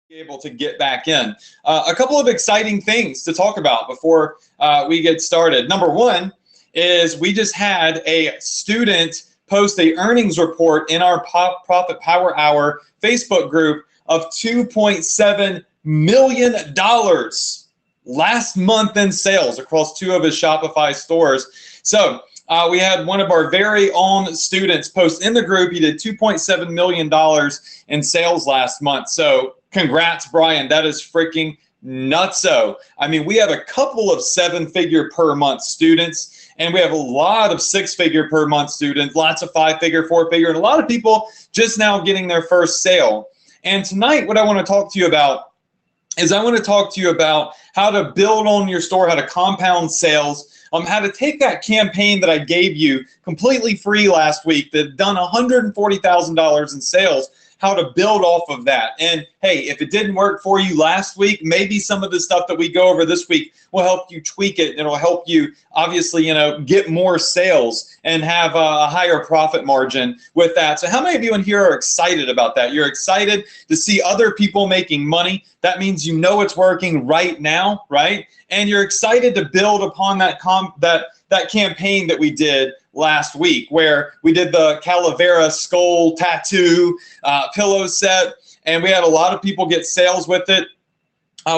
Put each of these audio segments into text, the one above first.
be able to get back in. A couple of exciting things to talk about before we get started. Number one is we just had a student post a earnings report in our Profit Power Hour Facebook group of $2.7 million last month in sales across 2 of his Shopify stores. So we had one of our very own students post in the group. He did $2.7 million in sales last month. So congrats, Brian. That is freaking nutso. I mean, we have a couple of 7-figure per month students, and we have a lot of 6-figure per month students, lots of 5-figure, 4-figure, and a lot of people just now getting their first sale. And tonight, what I want to talk to you about is I want to talk to you about how to build on your store, how to compound sales, how to take that campaign that I gave you completely free last week that done $140,000 in sales, how to build off of that. And hey, if it didn't work for you last week, maybe some of the stuff that we go over this week will help you tweak it. It'll help you obviously, get more sales and have a higher profit margin with that. So how many of you in here are excited about that? You're excited to see other people making money. That means you know it's working right now, right? And you're excited to build upon that campaign that we did last week, where we did the Calavera skull tattoo pillow set, and we had a lot of people get sales with it.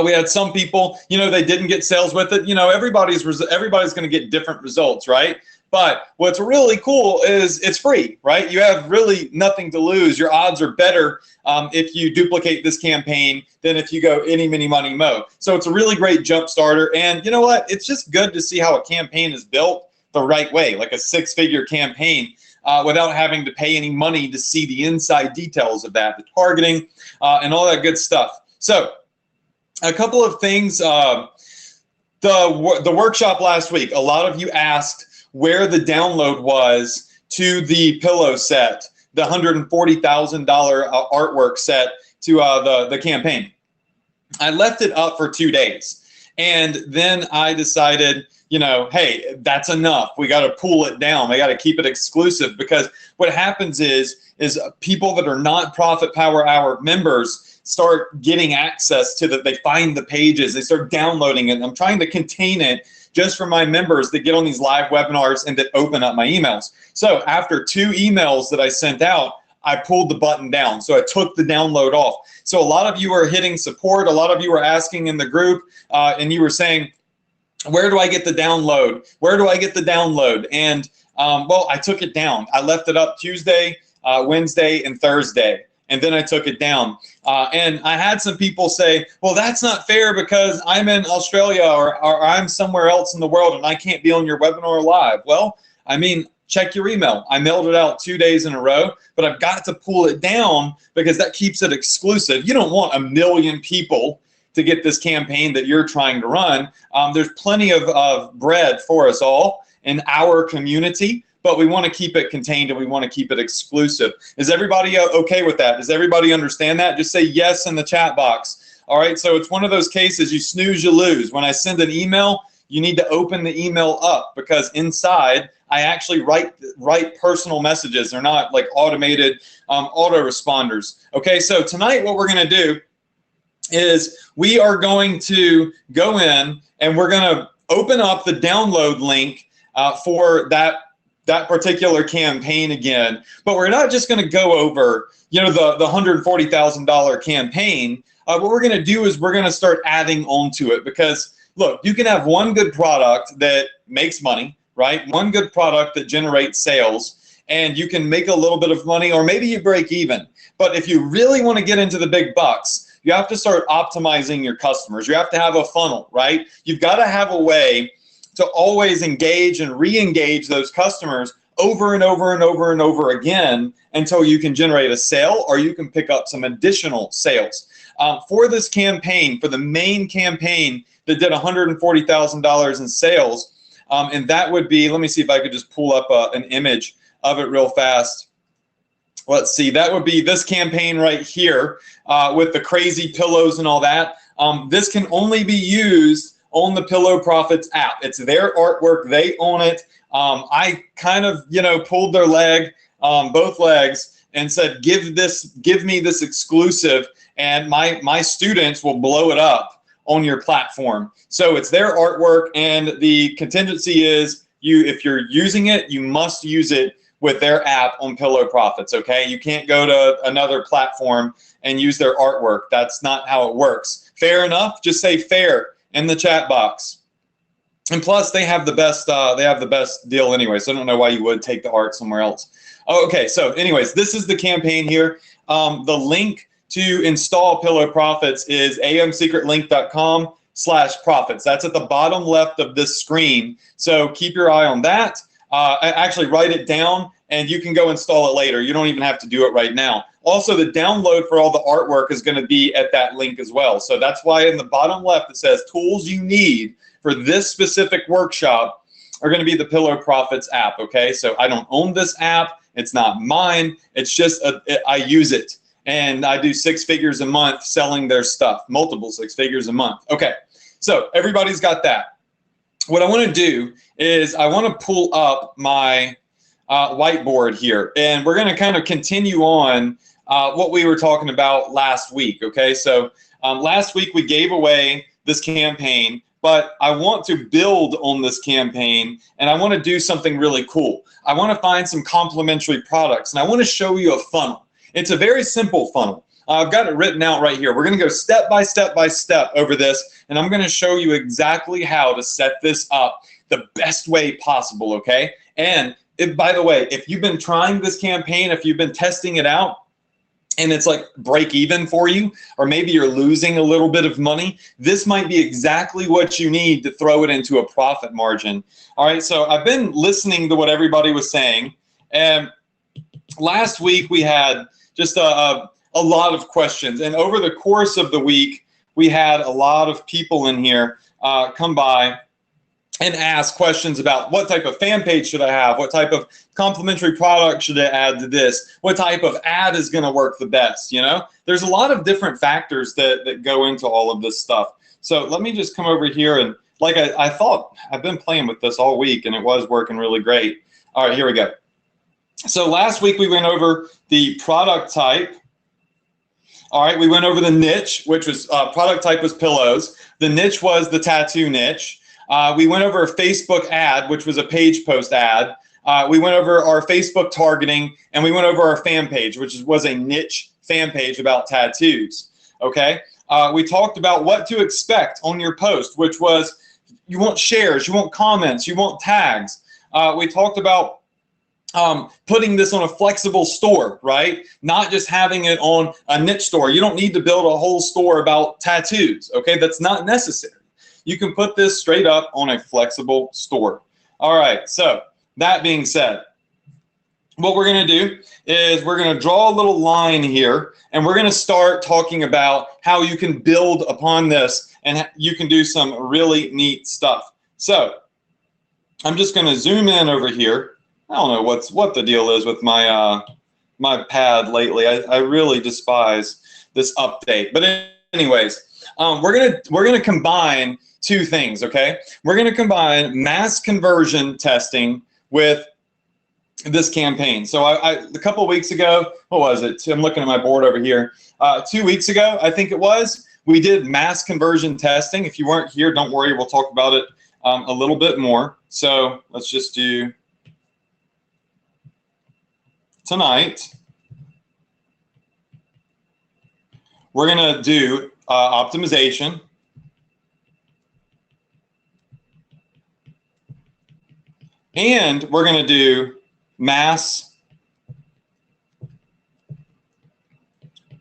We had some people, they didn't get sales with it. Everybody's going to get different results, right? But what's really cool is it's free, right? You have really nothing to lose. Your odds are better if you duplicate this campaign than if you go any, mini, money, mo. So it's a really great jump starter. And you know what? It's just good to see how a campaign is built the right way, like a 6-figure campaign, without having to pay any money to see the inside details of that, the targeting, and all that good stuff. So a couple of things. The workshop last week, a lot of you asked where the download was to the pillow set, the $140,000 artwork set to the campaign. I left it up for 2 days, and then I decided, hey, that's enough. We got to pull it down. We got to keep it exclusive, because what happens is people that are not Profit Power Hour members start getting access to they find the pages, they start downloading it. I'm trying to contain it just for my members that get on these live webinars and that open up my emails. So after 2 emails that I sent out, I pulled the button down. So I took the download off. So a lot of you are hitting support. A lot of you were asking in the group, and you were saying, where do I get the download? Where do I get the download? And well, I took it down. I left it up Tuesday, Wednesday, and Thursday. And then I took it down. And I had some people say, well, that's not fair because I'm in Australia or I'm somewhere else in the world and I can't be on your webinar live. Well, I mean, check your email. I mailed it out 2 days in a row, but I've got to pull it down because that keeps it exclusive. You don't want 1 million people to get this campaign that you're trying to run. There's plenty of bread for us all in our community, but we want to keep it contained and we want to keep it exclusive. Is everybody okay with that? Does everybody understand that? Just say yes in the chat box. All right, so it's one of those cases, you snooze, you lose. When I send an email, you need to open the email up, because inside I actually write personal messages. They're not like automated autoresponders. Okay, so tonight what we're going to do is we are going to go in and we're going to open up the download link for that particular campaign again. But we're not just going to go over, the $140,000 campaign. What we're going to do is we're going to start adding on to it, because look, you can have one good product that makes money, right? One good product that generates sales, and you can make a little bit of money, or maybe you break even. But if you really want to get into the big bucks, you have to start optimizing your customers. You have to have a funnel, right? You've got to have a way to always engage and re-engage those customers over and over and over and over again until you can generate a sale or you can pick up some additional sales. For this campaign, for the main campaign that did $140,000 in sales, and that would be, let me see if I could just pull up an image of it real fast. Let's see, that would be this campaign right here with the crazy pillows and all that. This can only be used on the Pillow Profits app. It's their artwork, they own it. I kind of, pulled their leg, both legs, and said, give me this exclusive, and my students will blow it up on your platform. So it's their artwork, and the contingency is if you're using it, you must use it with their app on Pillow Profits, okay? You can't go to another platform and use their artwork. That's not how it works. Fair enough? Just say fair in the chat box. And plus, they have the best deal anyway, so I don't know why you would take the art somewhere else. Oh, okay, so anyways, this is the campaign here. The link to install Pillow Profits is amsecretlink.com/profits. That's at the bottom left of this screen, so keep your eye on that. Actually, write it down, and you can go install it later. You don't even have to do it right now. Also, the download for all the artwork is going to be at that link as well. So that's why in the bottom left it says tools you need for this specific workshop are going to be the Pillow Profits app, okay? So I don't own this app. It's not mine. It's just I use it, and I do 6 figures a month selling their stuff, multiple 6 figures a month. Okay, so everybody's got that. What I want to do is I want to pull up my whiteboard here, and we're going to kind of continue on what we were talking about last week, okay? So last week we gave away this campaign, but I want to build on this campaign, and I want to do something really cool. I want to find some complementary products, and I want to show you a funnel. It's a very simple funnel. I've got it written out right here. We're going to go step by step by step over this, and I'm going to show you exactly how to set this up the best way possible, okay? And by the way, if you've been trying this campaign, if you've been testing it out, and it's like break even for you, or maybe you're losing a little bit of money, this might be exactly what you need to throw it into a profit margin. All right, so I've been listening to what everybody was saying, and last week we had just a lot of questions, and over the course of the week, we had a lot of people in here come by and ask questions about what type of fan page should I have, what type of complimentary product should I add to this, what type of ad is going to work the best, you know? There's a lot of different factors that go into all of this stuff. So let me just come over here, and like I thought, I've been playing with this all week, and it was working really great. All right, here we go. So last week we went over the product type. All right, we went over the niche, which was product type was pillows. The niche was the tattoo niche. We went over a Facebook ad, which was a page post ad. We went over our Facebook targeting, and we went over our fan page, which was a niche fan page about tattoos, okay? We talked about what to expect on your post, which was you want shares, you want comments, you want tags. We talked about putting this on a flexible store, right? Not just having it on a niche store. You don't need to build a whole store about tattoos, okay? That's not necessary. You can put this straight up on a flexible store. All right, so that being said, what we're going to do is we're going to draw a little line here, and we're going to start talking about how you can build upon this, and you can do some really neat stuff. So I'm just going to zoom in over here. I don't know what the deal is with my my pad lately. I really despise this update. But anyways, we're gonna combine 2 things, okay? We're gonna combine mass conversion testing with this campaign. So a couple of weeks ago, what was it? I'm looking at my board over here. 2 weeks ago, I think it was, we did mass conversion testing. If you weren't here, don't worry, we'll talk about it a little bit more. So let's just do tonight. We're gonna do optimization. And we're going to do mass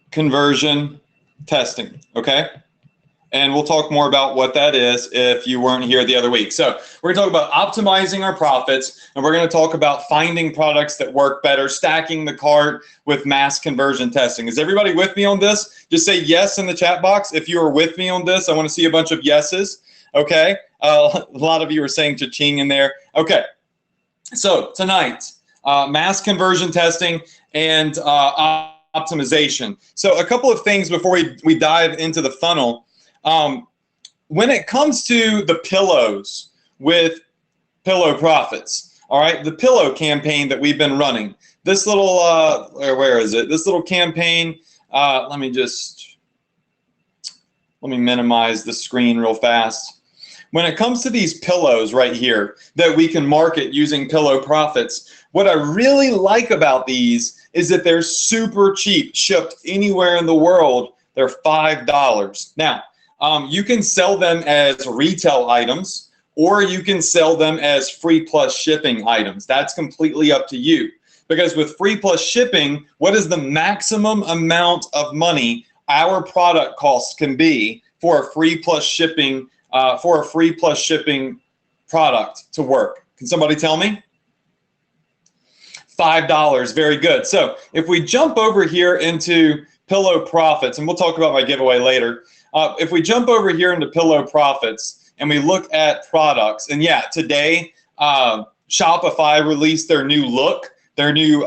conversion testing, okay? And we'll talk more about what that is if you weren't here the other week. So we're going to talk about optimizing our profits, and we're going to talk about finding products that work better, stacking the cart with mass conversion testing. Is everybody with me on this? Just say yes in the chat box if you are with me on this. I want to see a bunch of yeses, okay? A lot of you are saying cha-ching in there. Okay. So tonight, mass conversion testing and optimization. So a couple of things before we dive into the funnel. When it comes to the pillows with Pillow Profits, all right, the pillow campaign that we've been running, this little, where is it? This little campaign, let me minimize the screen real fast. When it comes to these pillows right here that we can market using Pillow Profits, what I really like about these is that they're super cheap, shipped anywhere in the world. They're $5. Now, you can sell them as retail items, or you can sell them as free plus shipping items. That's completely up to you. Because with free plus shipping, what is the maximum amount of money our product costs can be for a free plus shipping product to work? Can somebody tell me? $5. Very good. So if we jump over here into Pillow Profits, and we'll talk about my giveaway later. If we jump over here into Pillow Profits and we look at products, and yeah, today Shopify released their new look, their new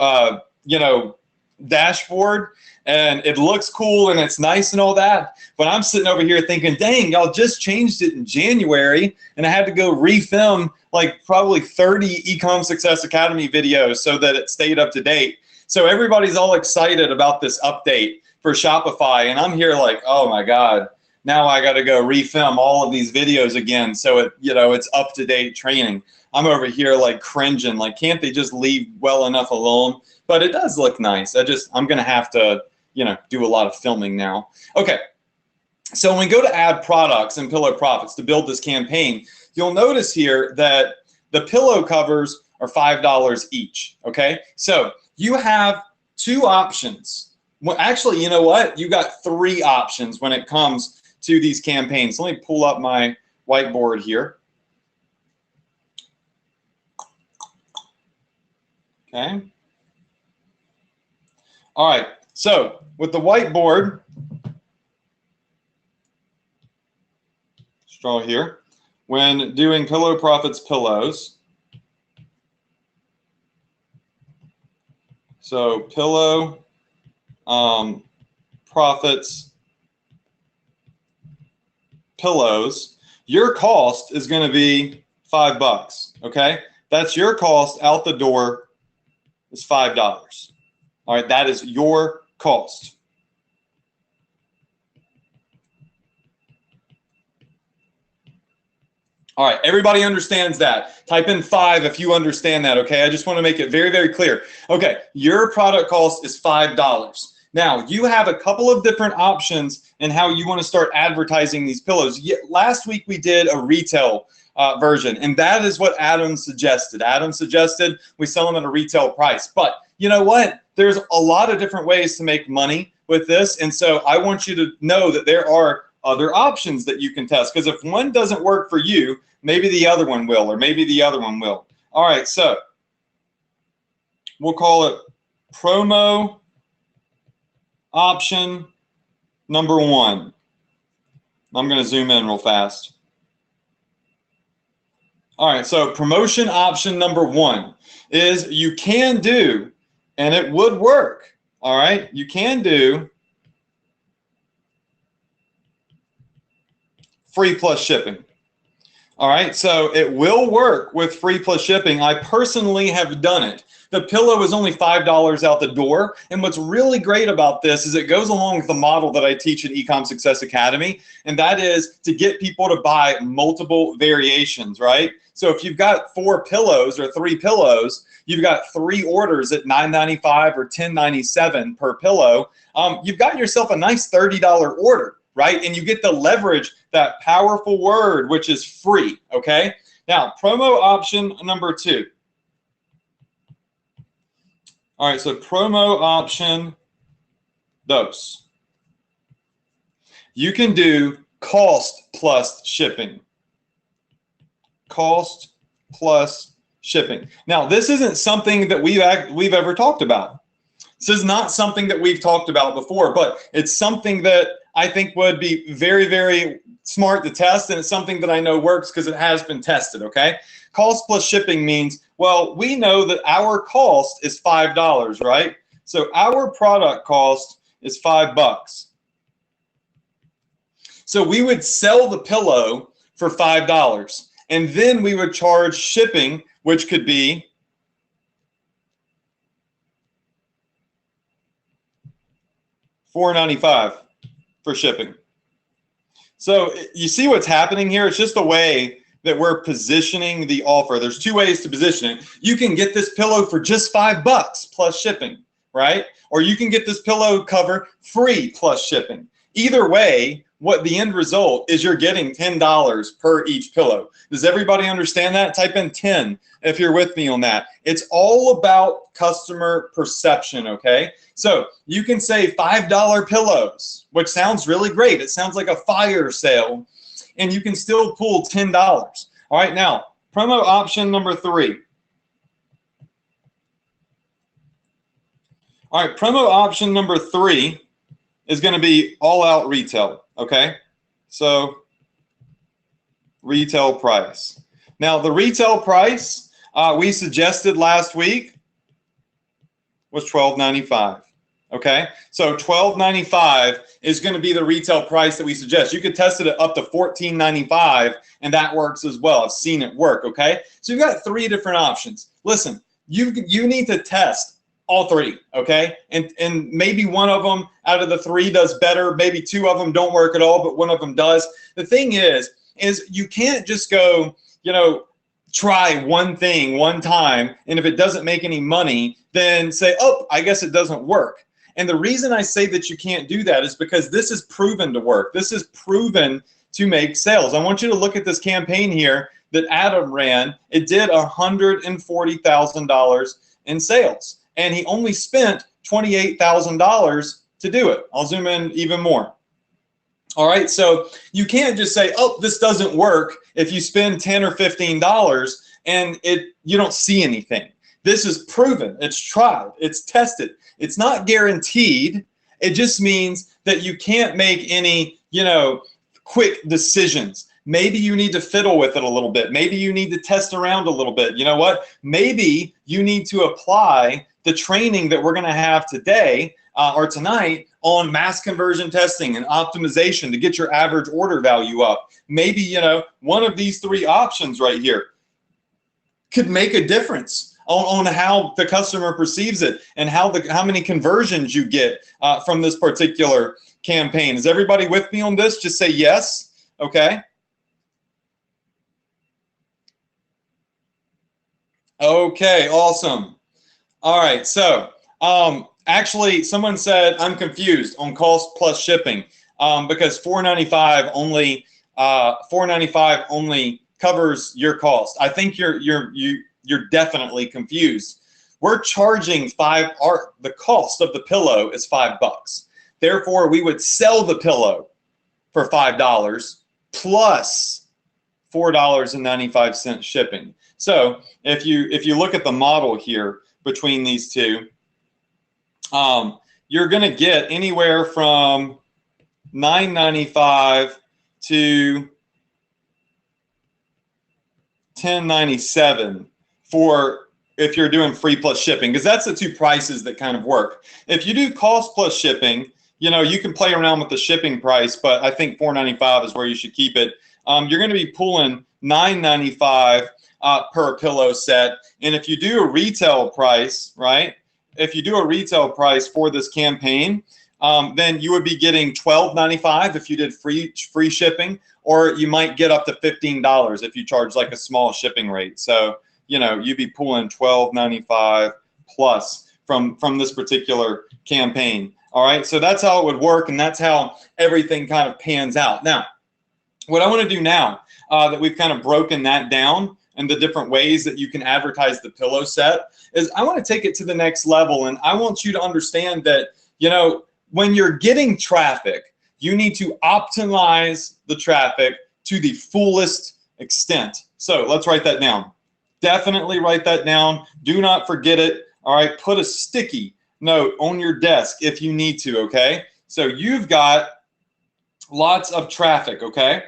dashboard, and it looks cool and it's nice and all that. But I'm sitting over here thinking, dang, y'all just changed it in January, and I had to go refilm like probably 30 Ecom Success Academy videos so that it stayed up to date. So everybody's all excited about this update for Shopify, and I'm here like, oh my God, now I got to go refilm all of these videos again so it's up to date training. I'm over here like cringing, like, can't they just leave well enough alone? But it does look nice. I'm gonna have to, do a lot of filming now. Okay, so when we go to add products in Pillow Profits to build this campaign, you'll notice here that the pillow covers are $5 each. Okay, so you have two options. Well, actually, you know what? You got three options when it comes to these campaigns. Let me pull up my whiteboard here. Okay. All right. So with the whiteboard, let's draw here. When doing Pillow Profits pillows, so Pillow Profits pillows, your cost is going to be $5. Okay, that's your cost out the door is $5. All right, that is your cost. All right, everybody understands that. Type in 5 if you understand that, okay? I just want to make it very, very clear. Okay, your product cost is $5. Now, you have a couple of different options in how you want to start advertising these pillows. Last week, we did a retail version, and that is what Adam suggested. Adam suggested we sell them at a retail price. But you know what? There's a lot of different ways to make money with this, and so I want you to know that there are other options that you can test, because if one doesn't work for you, maybe the other one will, or maybe the other one will. All right, so we'll call it promo option number 1. I'm going to zoom in real fast. All right, so promotion option number 1 is you can do, and it would work, all right? You can do free plus shipping. All right, so it will work with free plus shipping. I personally have done it. The pillow is only $5 out the door. And what's really great about this is it goes along with the model that I teach in Ecom Success Academy. And that is to get people to buy multiple variations, right? So if you've got 4 pillows or 3 pillows, you've got 3 orders at $9.95 or $10.97 per pillow. You've got yourself a nice $30 order, right? And you get to leverage that powerful word, which is free, okay? Now, promo option number 2. All right, so promo option, those. You can do cost plus shipping. Cost plus shipping. Now, this isn't something that we've ever talked about. This is not something that we've talked about before, but it's something that I think would be very, very smart to test, and it's something that I know works because it has been tested, okay? Cost plus shipping means, well, we know that our cost is $5, right? So our product cost is $5. So we would sell the pillow for $5, and then we would charge shipping, which could be $4.95 for shipping. So you see what's happening here? It's just a way that we're positioning the offer. There's two ways to position it. You can get this pillow for just $5 plus shipping, right? Or you can get this pillow cover free plus shipping. Either way, what the end result is, you're getting $10 per each pillow. Does everybody understand that? Type in 10 if you're with me on that. It's all about customer perception, okay? So you can say $5 pillows, which sounds really great. It sounds like a fire sale, and you can still pull $10. All right, now, promo option number 3. All right, promo option number 3 is going to be all out retail, okay? So retail price. Now, the retail price we suggested last week was $12.95, okay? So $12.95 is going to be the retail price that we suggest. You could test it at up to $14.95, and that works as well. I've seen it work, okay? So you've got 3 different options. Listen, you need to test all 3, okay? And maybe one of them out of the 3 does better. Maybe 2 of them don't work at all, but one of them does. The thing is you can't just go, try one thing one time, and if it doesn't make any money, then say, oh, I guess it doesn't work. And the reason I say that you can't do that is because this is proven to work. This is proven to make sales. I want you to look at this campaign here that Adam ran. It did $140,000 in sales, and he only spent $28,000 to do it. I'll zoom in even more. All right, so you can't just say, oh, this doesn't work if you spend $10 or $15 and you don't see anything. This is proven, it's tried, it's tested. It's not guaranteed. It just means that you can't make any, quick decisions. Maybe you need to fiddle with it a little bit. Maybe you need to test around a little bit. You know what? Maybe you need to apply the training that we're going to have today or tonight on mass conversion testing and optimization to get your average order value up. Maybe, one of these 3 options right here could make a difference on how the customer perceives it and how many conversions you get from this particular campaign. Is everybody with me on this? Just say yes. Okay. Okay, awesome. All right, so actually someone said I'm confused on cost plus shipping because $4.95 only covers your cost. I think you're definitely confused. We're charging the cost of the pillow is $5. Therefore, we would sell the pillow for $5 plus $4.95 shipping. So if you look at the model here between these two, you're going to get anywhere from $9.95 to $10.97 for if you're doing free plus shipping, because that's the 2 prices that kind of work. If you do cost plus shipping, you can play around with the shipping price, but I think $4.95 is where you should keep it. You're going to be pulling $9.95 per pillow set. And if you do a retail price, right? If you do a retail price for this campaign, then you would be getting $12.95 if you did free shipping, or you might get up to $15 if you charge like a small shipping rate. So, you'd be pulling $12.95 plus from this particular campaign. All right, so that's how it would work, and that's how everything kind of pans out. Now, what I want to do now that we've kind of broken that down and the different ways that you can advertise the pillow set is I want to take it to the next level, and I want you to understand that, when you're getting traffic, you need to optimize the traffic to the fullest extent. So let's write that down. Definitely write that down. Do not forget it. All right, put a sticky note on your desk if you need to, okay? So you've got lots of traffic, okay?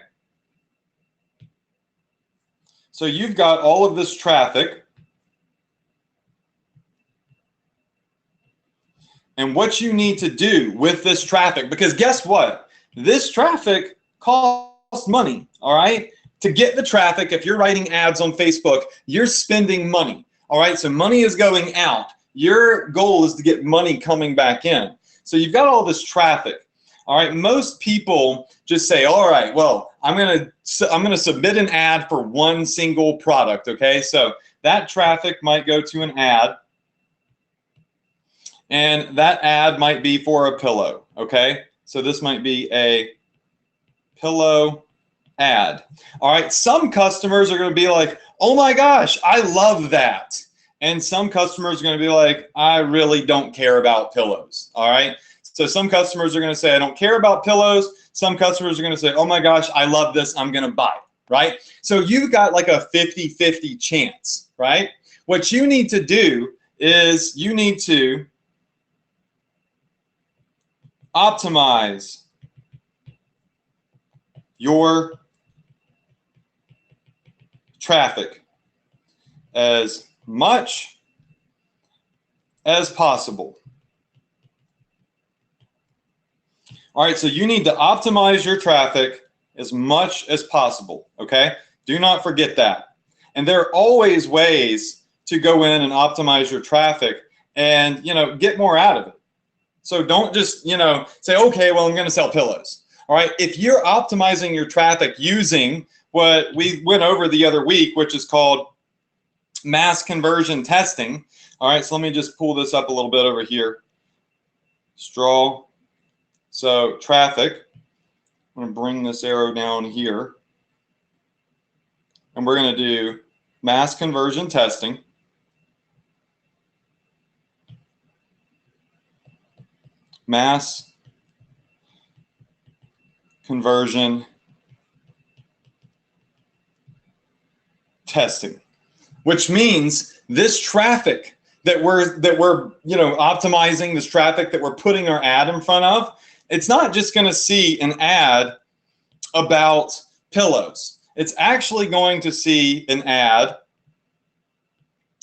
So you've got all of this traffic. And what you need to do with this traffic, because guess what? This traffic costs money, all right? To get the traffic, if you're writing ads on Facebook, you're spending money, all right? So money is going out. Your goal is to get money coming back in. So you've got all this traffic. All right, most people just say, all right, well, I'm gonna submit an ad for one single product, okay? So that traffic might go to an ad, and that ad might be for a pillow, okay? So this might be a pillow ad. All right, some customers are gonna be like, oh my gosh, I love that. And some customers are gonna be like, I really don't care about pillows, all right? So some customers are going to say, I don't care about pillows. Some customers are going to say, oh my gosh, I love this. I'm going to buy it, right? So you've got like a 50-50 chance, right? What you need to do is you need to optimize your traffic as much as possible. All right, so you need to optimize your traffic as much as possible, okay? Do not forget that. And there are always ways to go in and optimize your traffic and, get more out of it. So don't just, say, okay, well, I'm going to sell pillows. All right, if you're optimizing your traffic using what we went over the other week, which is called mass conversion testing. All right, so let me just pull this up a little bit over here. Straw. So traffic, I'm going to bring this arrow down here, and we're going to do mass conversion testing. Mass conversion testing, which means this traffic that we're optimizing, this traffic that we're putting our ad in front of, it's not just going to see an ad about pillows. It's actually going to see an ad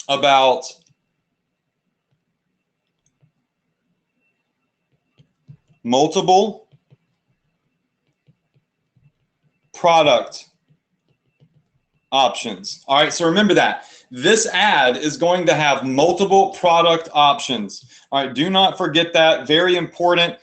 about multiple product options. All right, so remember that. This ad is going to have multiple product options. All right, do not forget that. Very important.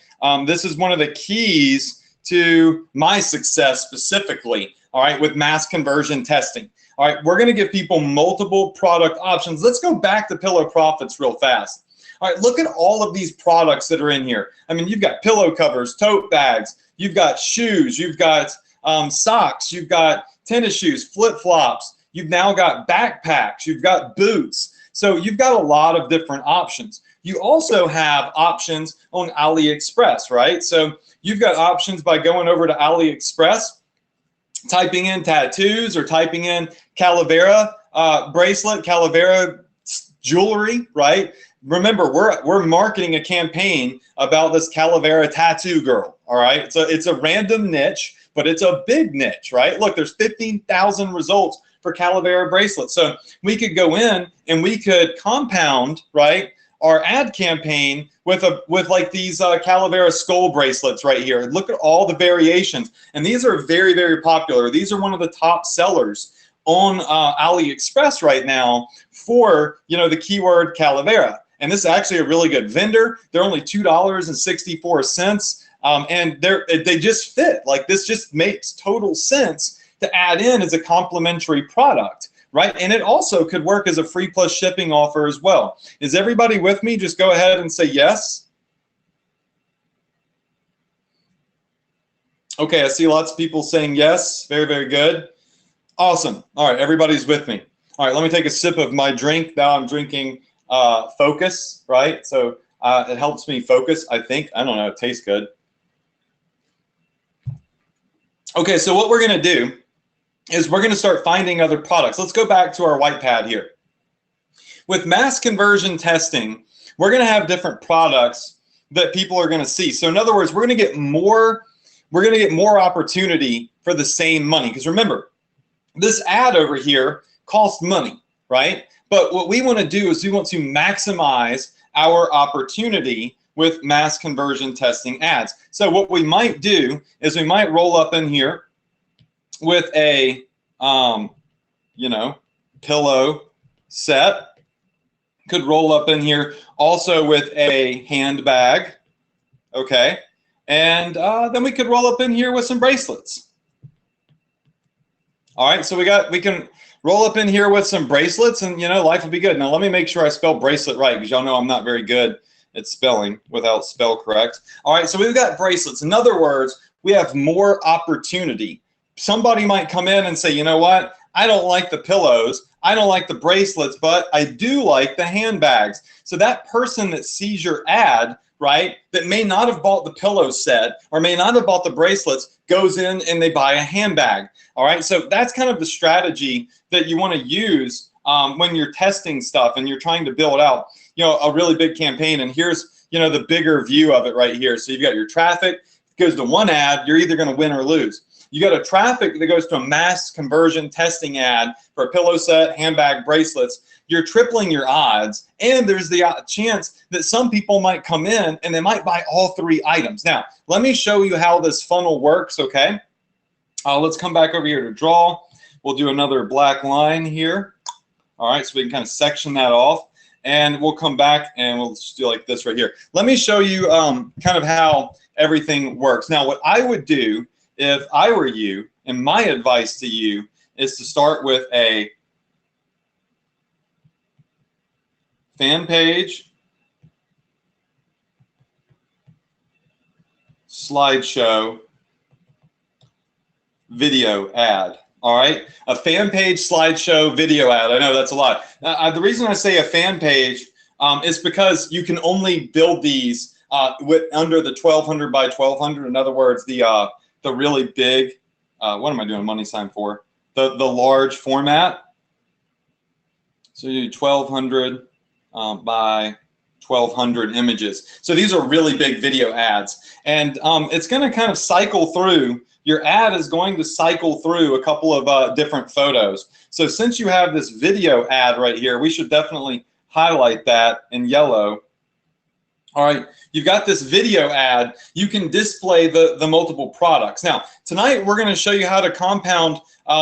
This is one of the keys to my success specifically, all right, with mass conversion testing. All right, we're going to give people multiple product options. Let's go back to Pillow Profits real fast. All right, look at all of these products that are in here. I mean, you've got pillow covers, tote bags, you've got shoes, you've got socks, you've got tennis shoes, flip-flops, you've now got backpacks, you've got boots. So you've got a lot of different options. You also have options on AliExpress, right? So you've got options by going over to AliExpress, typing in tattoos or typing in Calavera bracelet, Calavera jewelry, right? Remember, we're marketing a campaign about this Calavera tattoo girl, all right? So it's a random niche, but it's a big niche, right? Look, there's 15,000 results for Calavera bracelets. So we could go in and we could compound, right, our ad campaign with like these Calavera skull bracelets right here. Look at all the variations. And these are very, very popular. These are one of the top sellers on AliExpress right now for, the keyword Calavera. And this is actually a really good vendor. They're only $2.64. And they just fit. Like, this just makes total sense to add in as a complimentary product, right? And it also could work as a free plus shipping offer as well. Is everybody with me? Just go ahead and say yes. Okay, I see lots of people saying yes. Very, very good. Awesome. All right, everybody's with me. All right, let me take a sip of my drink. Now I'm drinking Focus, right? So it helps me focus, I think. I don't know, it tastes good. Okay, so what we're going to do is we're going to start finding other products. Let's go back to our white pad here. With mass conversion testing, we're going to have different products that people are going to see. So in other words, we're going to get more opportunity for the same money. Because remember, this ad over here costs money, right? But what we want to do is we want to maximize our opportunity with mass conversion testing ads. So what we might do is we might roll up in here with a, pillow set. Could roll up in here also with a handbag. okay? And then we could roll up in here with some bracelets. All right, so we can roll up in here with some bracelets, and you know, life will be good. Now let me make sure I spell bracelet right, because y'all know I'm not very good at spelling without spell correct. All right, so we've got bracelets. In other words, we have more opportunity. Somebody might come in and say, you know what? I don't like the pillows, I don't like the bracelets, but I do like the handbags. So that person that sees your ad, right, that may not have bought the pillow set or may not have bought the bracelets, goes in and they buy a handbag. All right, so that's kind of the strategy that you want to use when you're testing stuff and you're trying to build out, you know, a really big campaign. And here's, you know, the bigger view of it right here. So you've got your traffic. It goes to one ad, you're either going to win or lose. You got a traffic that goes to a mass conversion testing ad for a pillow set, handbag, bracelets. You're tripling your odds, and there's the chance that some people might come in and they might buy all three items. Now, let me show you how this funnel works, okay? Let's come back over here to draw. We'll do another black line here. All right, so we can kind of section that off, and we'll come back and we'll just do like this right here. Let me show you kind of how everything works. Now, what I would do if I were you, and my advice to you, is to start with a fan page, slideshow, video ad. All right, a fan page, slideshow, video ad. I know that's a lot. The reason I say a fan page is because you can only build these with under the 1200 by 1200. In other words, the really big, what am I doing a money sign for? The large format. So you do 1200 by 1200 images. So these are really big video ads, and it's going to kind of cycle through. Your ad is going to cycle through a couple of different photos. So since you have this video ad right here, we should definitely highlight that in yellow. All right, you've got this video ad. You can display the multiple products. Now, tonight we're going to show you how to compound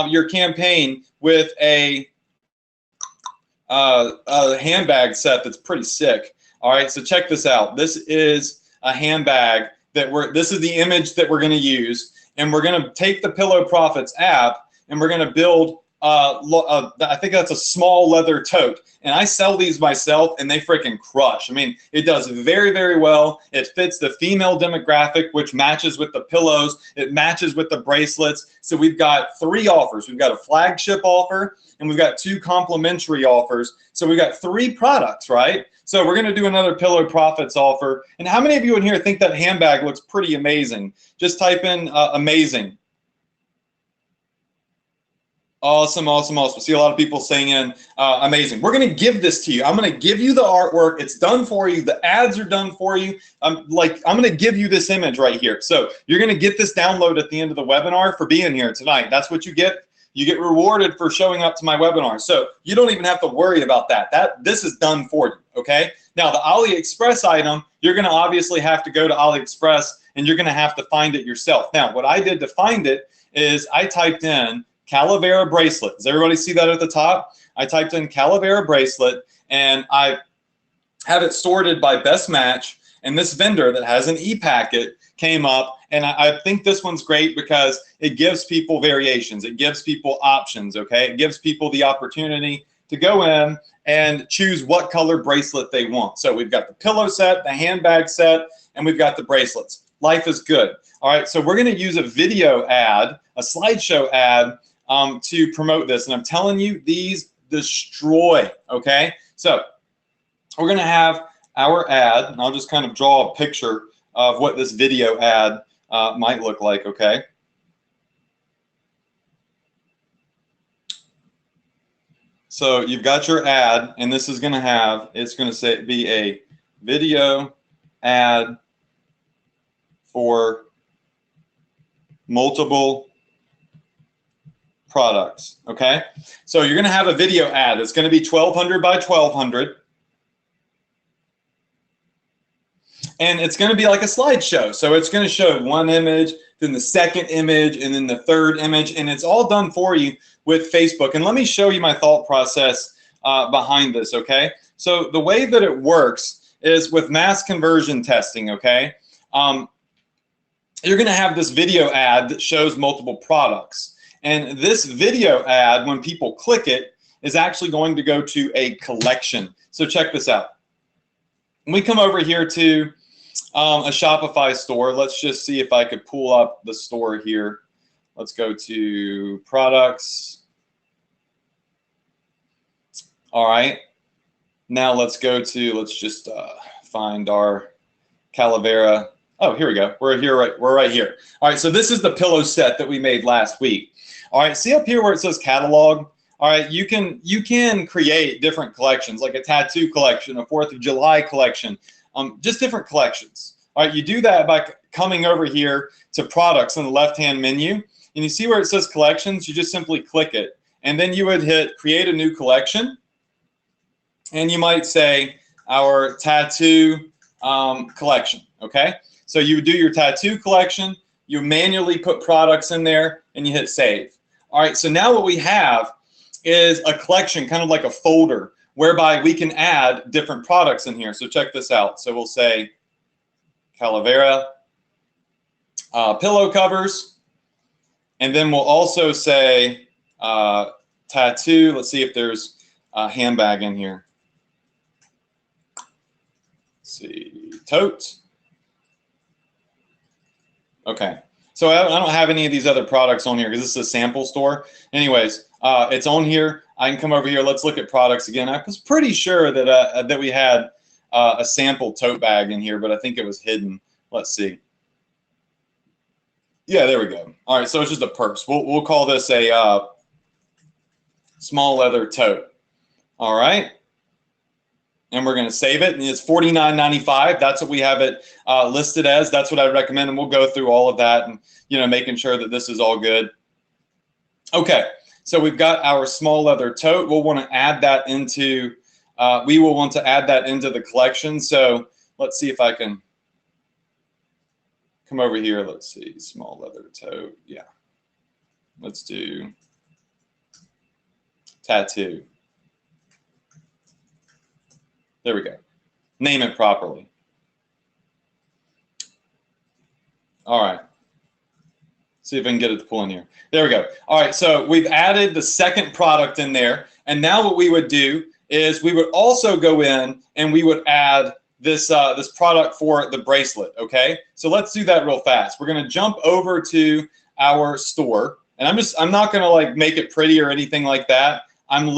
your campaign with a handbag set that's pretty sick. All right, so check this out. This is a handbag this is the image that we're going to use, and we're going to take the Pillow Profits app and we're going to build I think that's a small leather tote, and I sell these myself, and they freaking crush. I mean, it does very, very well. It fits the female demographic, which matches with the pillows. It matches with the bracelets. So we've got 3 offers. We've got a flagship offer, and we've got 2 complimentary offers. So we've got 3 products, right? So we're going to do another Pillow Profits offer. And how many of you in here think that handbag looks pretty amazing? Just type in amazing. Awesome, awesome, awesome. See a lot of people saying amazing. We're going to give this to you. I'm going to give you the artwork. It's done for you. The ads are done for you. I'm going to give you this image right here. So you're going to get this download at the end of the webinar for being here tonight. That's what you get. You get rewarded for showing up to my webinar. So you don't even have to worry about that. This is done for you, okay? Now, the AliExpress item, you're going to obviously have to go to AliExpress, and you're going to have to find it yourself. Now, what I did to find it is I typed in Calavera bracelet. Does everybody see that at the top? I typed in Calavera bracelet, and I have it sorted by best match, and this vendor that has an e-packet came up, and I think this one's great because it gives people variations. It gives people options, okay? It gives people the opportunity to go in and choose what color bracelet they want. So we've got the pillow set, the handbag set, and we've got the bracelets. Life is good. All right, so we're going to use a video ad, a slideshow ad, to promote this, and I'm telling you, these destroy, okay? So we're going to have our ad, and I'll just kind of draw a picture of what this video ad might look like, okay? So you've got your ad, and this is going to have, it's going to be a video ad for multiple products, okay? So you're going to have a video ad. It's going to be 1200 by 1200. And it's going to be like a slideshow. So it's going to show one image, then the second image, and then the third image. And it's all done for you with Facebook. And let me show you my thought process behind this, okay? So the way that it works is with mass conversion testing, okay? you're going to have this video ad that shows multiple products. And this video ad, when people click it, is actually going to go to a collection. So check this out. When we come over here to a Shopify store, let's just see if I could pull up the store here. Let's go to products. All right. Now let's go to, let's just find our Calavera. Oh, here we go. We're right here. All right, so this is the pillow set that we made last week. All right, see up here where it says catalog? All right, you can create different collections, like a tattoo collection, a 4th of July collection, just different collections. All right, you do that by coming over here to products in the left-hand menu, and you see where it says collections, you just simply click it, and then you would hit create a new collection, and you might say our tattoo collection, okay? So you would do your tattoo collection, you manually put products in there, and you hit save. All right, so now what we have is a collection, kind of like a folder, whereby we can add different products in here. So check this out. So we'll say Calavera pillow covers, and then we'll also say tattoo. Let's see if there's a handbag in here. Let's see, tote. Okay, so I don't have any of these other products on here because this is a sample store. Anyways, it's on here. I can come over here. Let's look at products again. I was pretty sure that that we had a sample tote bag in here, but I think it was hidden. Let's see. Yeah, there we go. All right, so it's just a purse. We'll call this a small leather tote. All right. And we're going to save it, and it's $49.95. That's what we have it listed as. That's what I recommend, and we'll go through all of that and, you know, making sure that this is all good. Okay, so we've got our small leather tote. We'll want to add that into, we will want to add that into the collection. So let's see if I can come over here. Let's see, small leather tote. Yeah, let's do tattoo. There we go. Name it properly. All right. See if I can get it to pull in here. There we go. All right, so we've added the second product in there, and now what we would do is we would also go in and we would add this this product for the bracelet. Okay, so let's do that real fast. We're going to jump over to our store, and I'm not going to like make it pretty or anything like that. I'm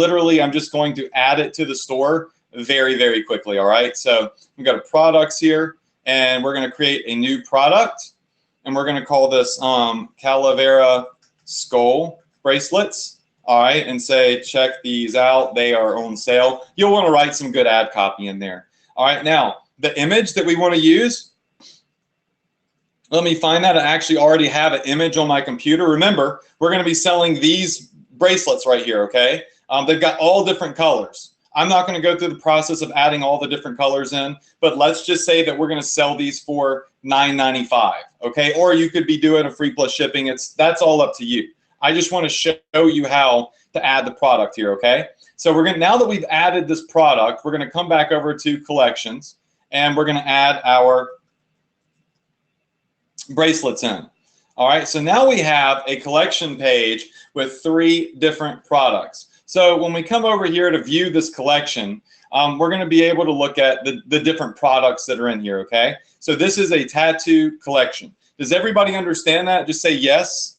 just going to add it to the store very, very quickly. All right, so we've got a products here, and we're going to create a new product, and we're going to call this Calavera skull bracelets. All right, and say check these out, they are on sale. You'll want to write some good ad copy in there. All right, now the image that we want to use, let me find that. I actually already have an image on my computer. Remember, we're going to be selling these bracelets right here. Okay, they've got all different colors. I'm not going to go through the process of adding all the different colors in, but let's just say that we're going to sell these for $9.95, okay? Or you could be doing a free plus shipping. That's all up to you. I just want to show you how to add the product here, okay? So we're going to, now that we've added this product, we're going to come back over to collections, and we're going to add our bracelets in. All right, so now we have a collection page with 3 different products. So when we come over here to view this collection, we're going to be able to look at the different products that are in here, okay? So this is a tattoo collection. Does everybody understand that? Just say yes.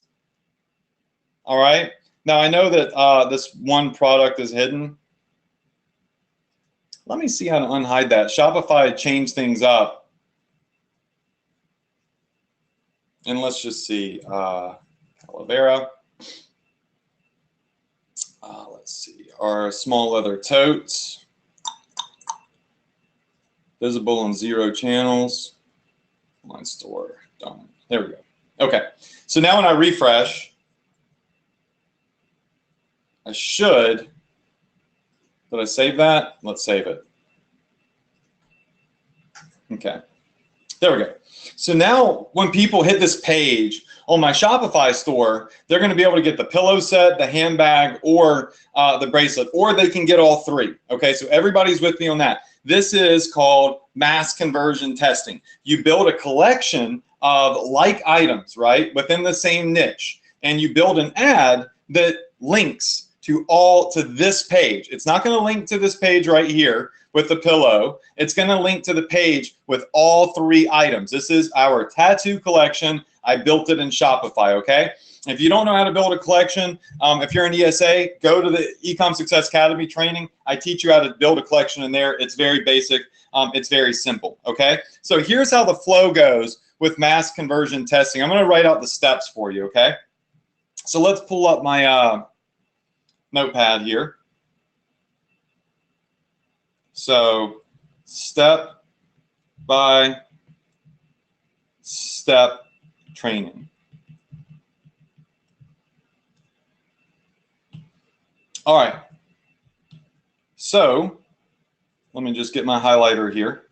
All right. Now I know that this one product is hidden. Let me see how to unhide that. Shopify changed things up. And let's just see, Calavera. Let's see, our small leather totes, visible on 0 channels, online store, done. There we go. Okay, so now when I refresh, I should, did I save that? Let's save it. Okay, there we go. So now when people hit this page on my Shopify store, they're going to be able to get the pillow set, the handbag, or the bracelet, or they can get all 3. Okay, so everybody's with me on that. This is called mass conversion testing. You build a collection of like items, right, within the same niche, and you build an ad that links to this page. It's not going to link to this page right here with the pillow. It's going to link to the page with all 3 items. This is our tattoo collection. I built it in Shopify, okay? If you don't know how to build a collection, if you're an ESA, go to the Ecom Success Academy training. I teach you how to build a collection in there. It's very basic. It's very simple, okay? So here's how the flow goes with mass conversion testing. I'm going to write out the steps for you, okay? So let's pull up my notepad here. So step by step training. All right. So let me just get my highlighter here.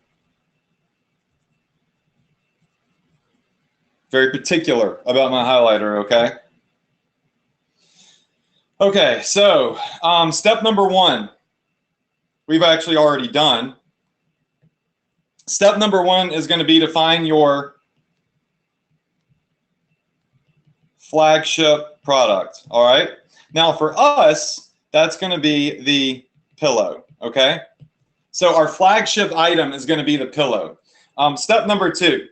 Very particular about my highlighter, okay? Okay, so step number 1, we've actually already done. Step number 1 is going to be to find your flagship product, all right? Now for us, that's going to be the pillow, okay? So our flagship item is going to be the pillow. Step number 2.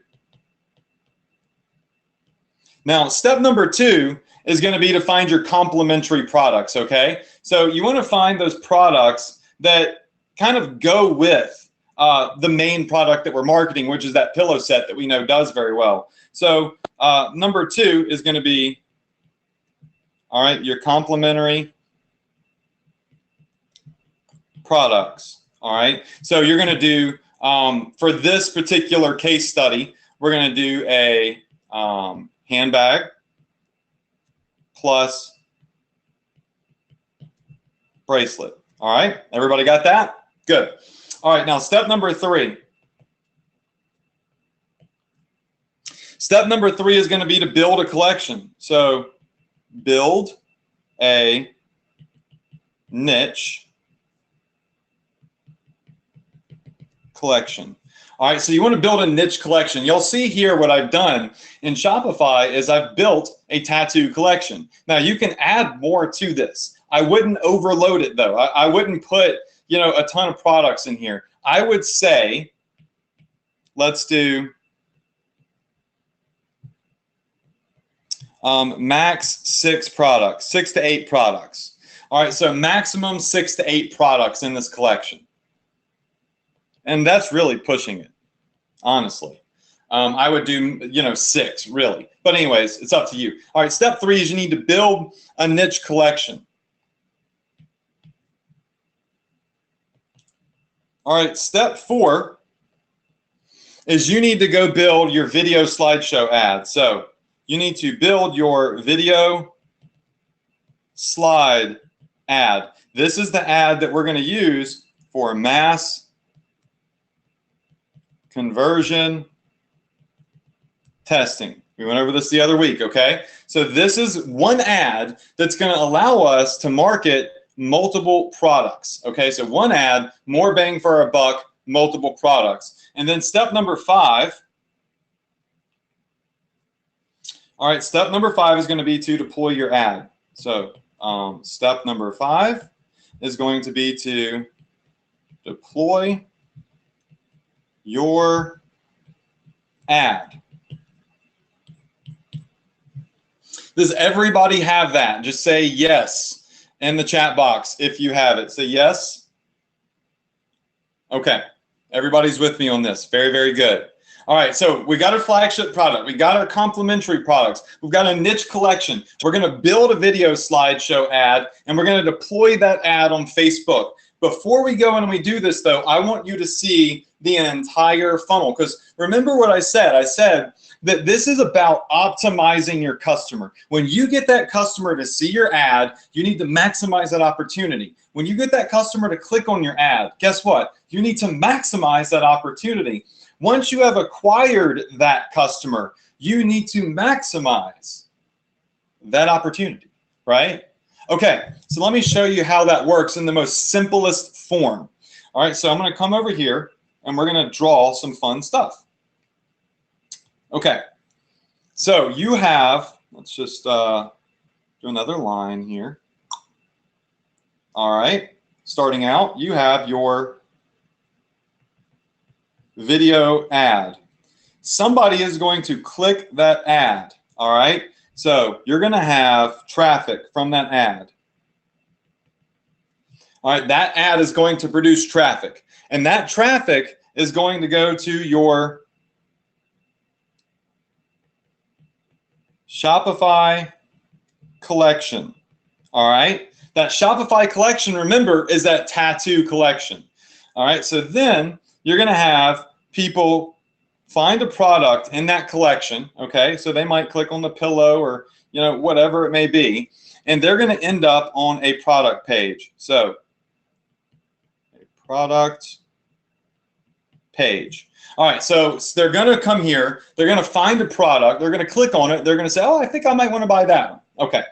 Now, step number 2 is going to be to find your complementary products, okay? So you want to find those products that kind of go with the main product that we're marketing, which is that pillow set that we know does very well. So number 2 is going to be, all right, your complementary products, all right? So you're going to do, for this particular case study, we're going to do a handbag plus bracelet. All right, everybody got that? Good. All right, now step number 3. Step number 3 is going to be to build a collection. So build a niche collection. All right, so you want to build a niche collection. You'll see here what I've done in Shopify is I've built a tattoo collection. Now you can add more to this. I wouldn't overload it though. I wouldn't put, you know, a ton of products in here. I would say, let's do max 6 products, 6 to 8 products. All right, so maximum 6 to 8 products in this collection. And that's really pushing it, honestly. I would do, you know, 6, really. But anyways, it's up to you. All right, step 3 is you need to build a niche collection. All right, step 4 is you need to go build your video slideshow ad. So you need to build your video slide ad. This is the ad that we're going to use for mass conversion testing. We went over this the other week, okay? So this is one ad that's going to allow us to market multiple products, okay? So one ad, more bang for our buck, multiple products. And then step number 5, all right, step number 5 is going to be to deploy your ad. So step number 5 is going to be to deploy your ad. Does everybody have that? Just say yes in the chat box if you have it. Say yes. Okay, everybody's with me on this. Very, very good. All right, so we got a flagship product. We got our complementary products. We've got a niche collection. We're going to build a video slideshow ad, and we're going to deploy that ad on Facebook. Before we go and we do this, though, I want you to see the entire funnel, because remember what I said. I said that this is about optimizing your customer. When you get that customer to see your ad, you need to maximize that opportunity. When you get that customer to click on your ad, guess what? You need to maximize that opportunity. Once you have acquired that customer, you need to maximize that opportunity, right? Okay, so let me show you how that works in the most simplest form. All right, so I'm going to come over here and we're going to draw some fun stuff. Okay, so you have, let's just do another line here. All right, starting out, you have your video ad. Somebody is going to click that ad. All right, so you're going to have traffic from that ad. All right, that ad is going to produce traffic, and that traffic is going to go to your Shopify collection. All right, that Shopify collection, remember, is that tattoo collection. All right, so then you're going to have people find a product in that collection. Okay, so they might click on the pillow or whatever it may be, and they're going to end up on a product page. So a product page. All right, so they're going to come here, they're going to find a product, they're going to click on it, they're going to say, oh, I think I might want to buy that one. Okay,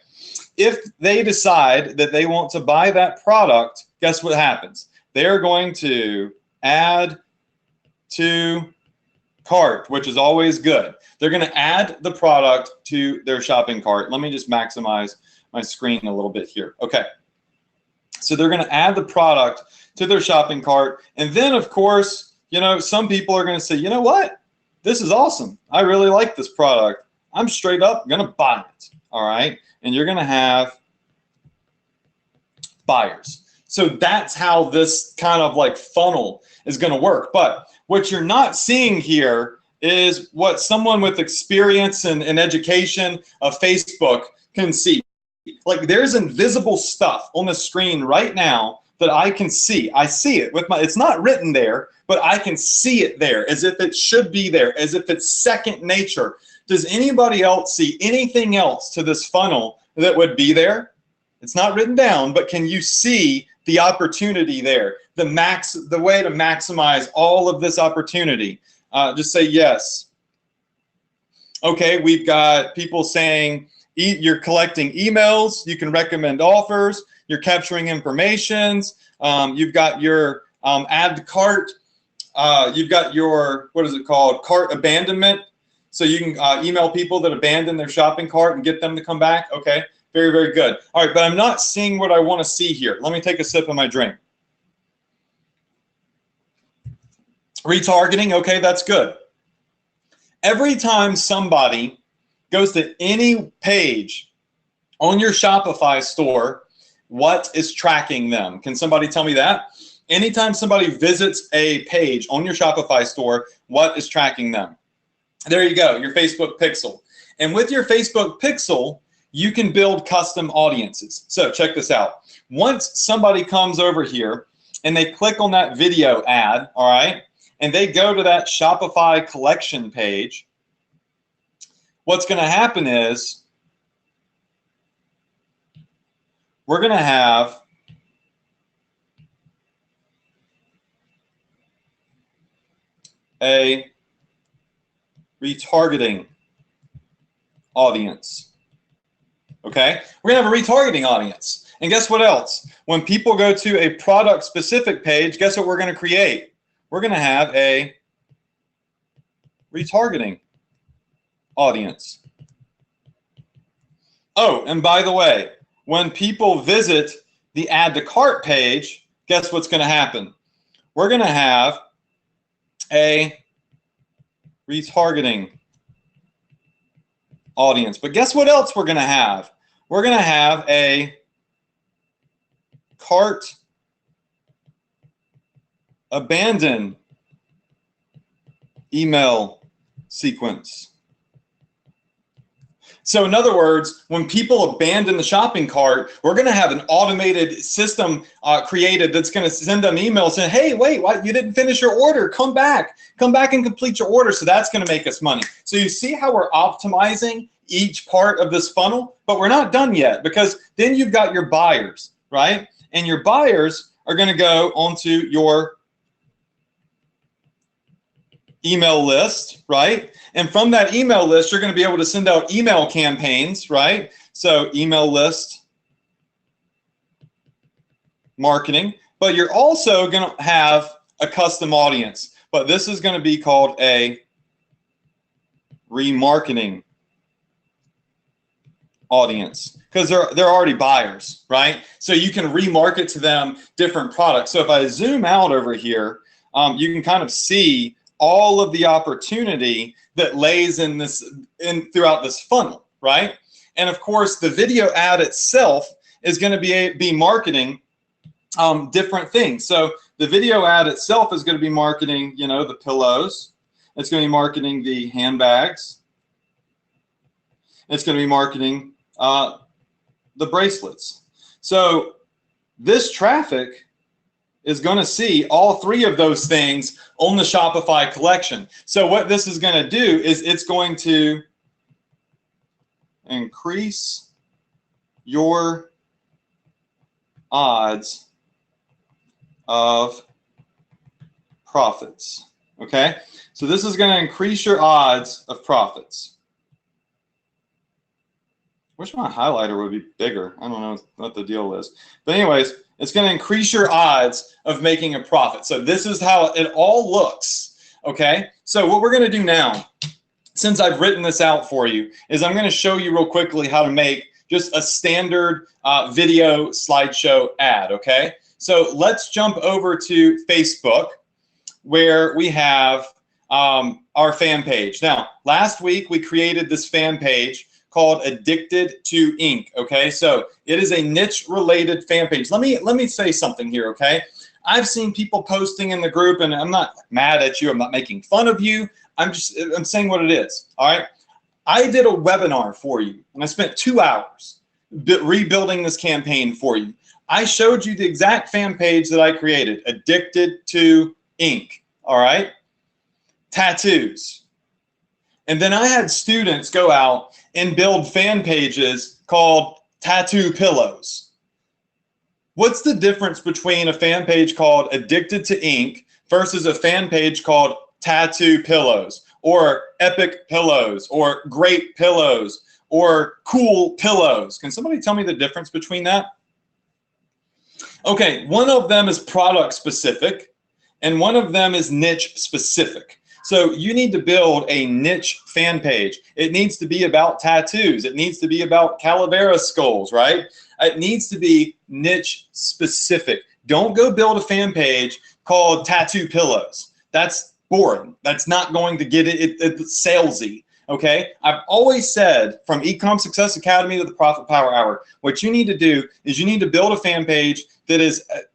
if they decide that they want to buy that product, guess what happens? They're going to add to cart, which is always good. They're going to add the product to their shopping cart. Let me just maximize my screen a little bit here. Okay, so they're going to add the product to their shopping cart, and then of course, some people are going to say, you know what? This is awesome. I really like this product. I'm straight up going to buy it. All right. And you're going to have buyers. So that's how this kind of like funnel is going to work. But what you're not seeing here is what someone with experience and education of Facebook can see. Like there's invisible stuff on the screen right now that I can see. I see it with it's not written there, but I can see it there as if it should be there, as if it's second nature. Does anybody else see anything else to this funnel that would be there? It's not written down, but can you see the opportunity there? The way to maximize all of this opportunity. Just say yes. Okay, we've got people saying you're collecting emails, you can recommend offers, you're capturing informations, you've got your add to cart, you've got your, what is it called, cart abandonment. So you can email people that abandon their shopping cart and get them to come back. Okay, very, very good. All right, but I'm not seeing what I want to see here. Let me take a sip of my drink. Retargeting, okay, that's good. Every time somebody goes to any page on your Shopify store, what is tracking them? Can somebody tell me that? Anytime somebody visits a page on your Shopify store, what is tracking them? There you go, your Facebook pixel. And with your Facebook pixel, you can build custom audiences. So check this out. Once somebody comes over here and they click on that video ad, all right, and they go to that Shopify collection page, what's going to happen is we're going to have a retargeting audience. Okay, we're going to have a retargeting audience. And guess what else? When people go to a product specific page, guess what we're going to create? We're going to have a retargeting audience. Oh, and by the way, when people visit the add to cart page, guess what's going to happen? We're going to have a retargeting audience. But guess what else we're going to have? We're going to have a cart abandon email sequence. So in other words, when people abandon the shopping cart, we're going to have an automated system created that's going to send them emails saying, hey, wait, what? You didn't finish your order. Come back and complete your order. So that's going to make us money. So you see how we're optimizing each part of this funnel, but we're not done yet, because then you've got your buyers, right? And your buyers are going to go onto your email list, right? And from that email list, you're going to be able to send out email campaigns, right? So email list marketing. but you're also going to have a custom audience. But this is going to be called a remarketing audience because they're already buyers, right? So you can remarket to them different products. So if I zoom out over here, you can kind of see all of the opportunity that lays in throughout this funnel, right? And of course, the video ad itself is going to be marketing different things. So the video ad itself is going to be marketing, you know, the pillows. It's going to be marketing the handbags. It's going to be marketing the bracelets. So this traffic is going to see all three of those things on the Shopify collection. So what this is going to do is it's going to increase your odds of profits. Okay, so this is going to increase your odds of profits. Wish my highlighter would be bigger. I don't know what the deal is. But anyways, it's going to increase your odds of making a profit. So this is how it all looks. Okay, so what we're going to do now, since I've written this out for you, is I'm going to show you real quickly how to make just a standard video slideshow ad. Okay, so let's jump over to Facebook, where we have our fan page. Now, last week we created this fan page called Addicted to Ink. Okay, so it is a niche related fan page. Let me say something here. Okay, I've seen people posting in the group, and I'm not mad at you. I'm not making fun of you. I'm saying what it is. All right, I did a webinar for you, and I spent 2 hours rebuilding this campaign for you. I showed you the exact fan page that I created, Addicted to Ink. All right, tattoos. And then I had students go out and build fan pages called tattoo pillows. What's the difference between a fan page called Addicted to Ink versus a fan page called tattoo pillows, or epic pillows, or great pillows, or cool pillows? Can somebody tell me the difference between that? Okay, one of them is product specific and one of them is niche specific. So you need to build a niche fan page. It needs to be about tattoos. It needs to be about calavera skulls, right? It needs to be niche specific. Don't go build a fan page called tattoo pillows. That's boring. That's not going to get it. It's salesy. Okay, I've always said, from Ecom Success Academy to the Profit Power Hour, what you need to do is you need to build a fan page that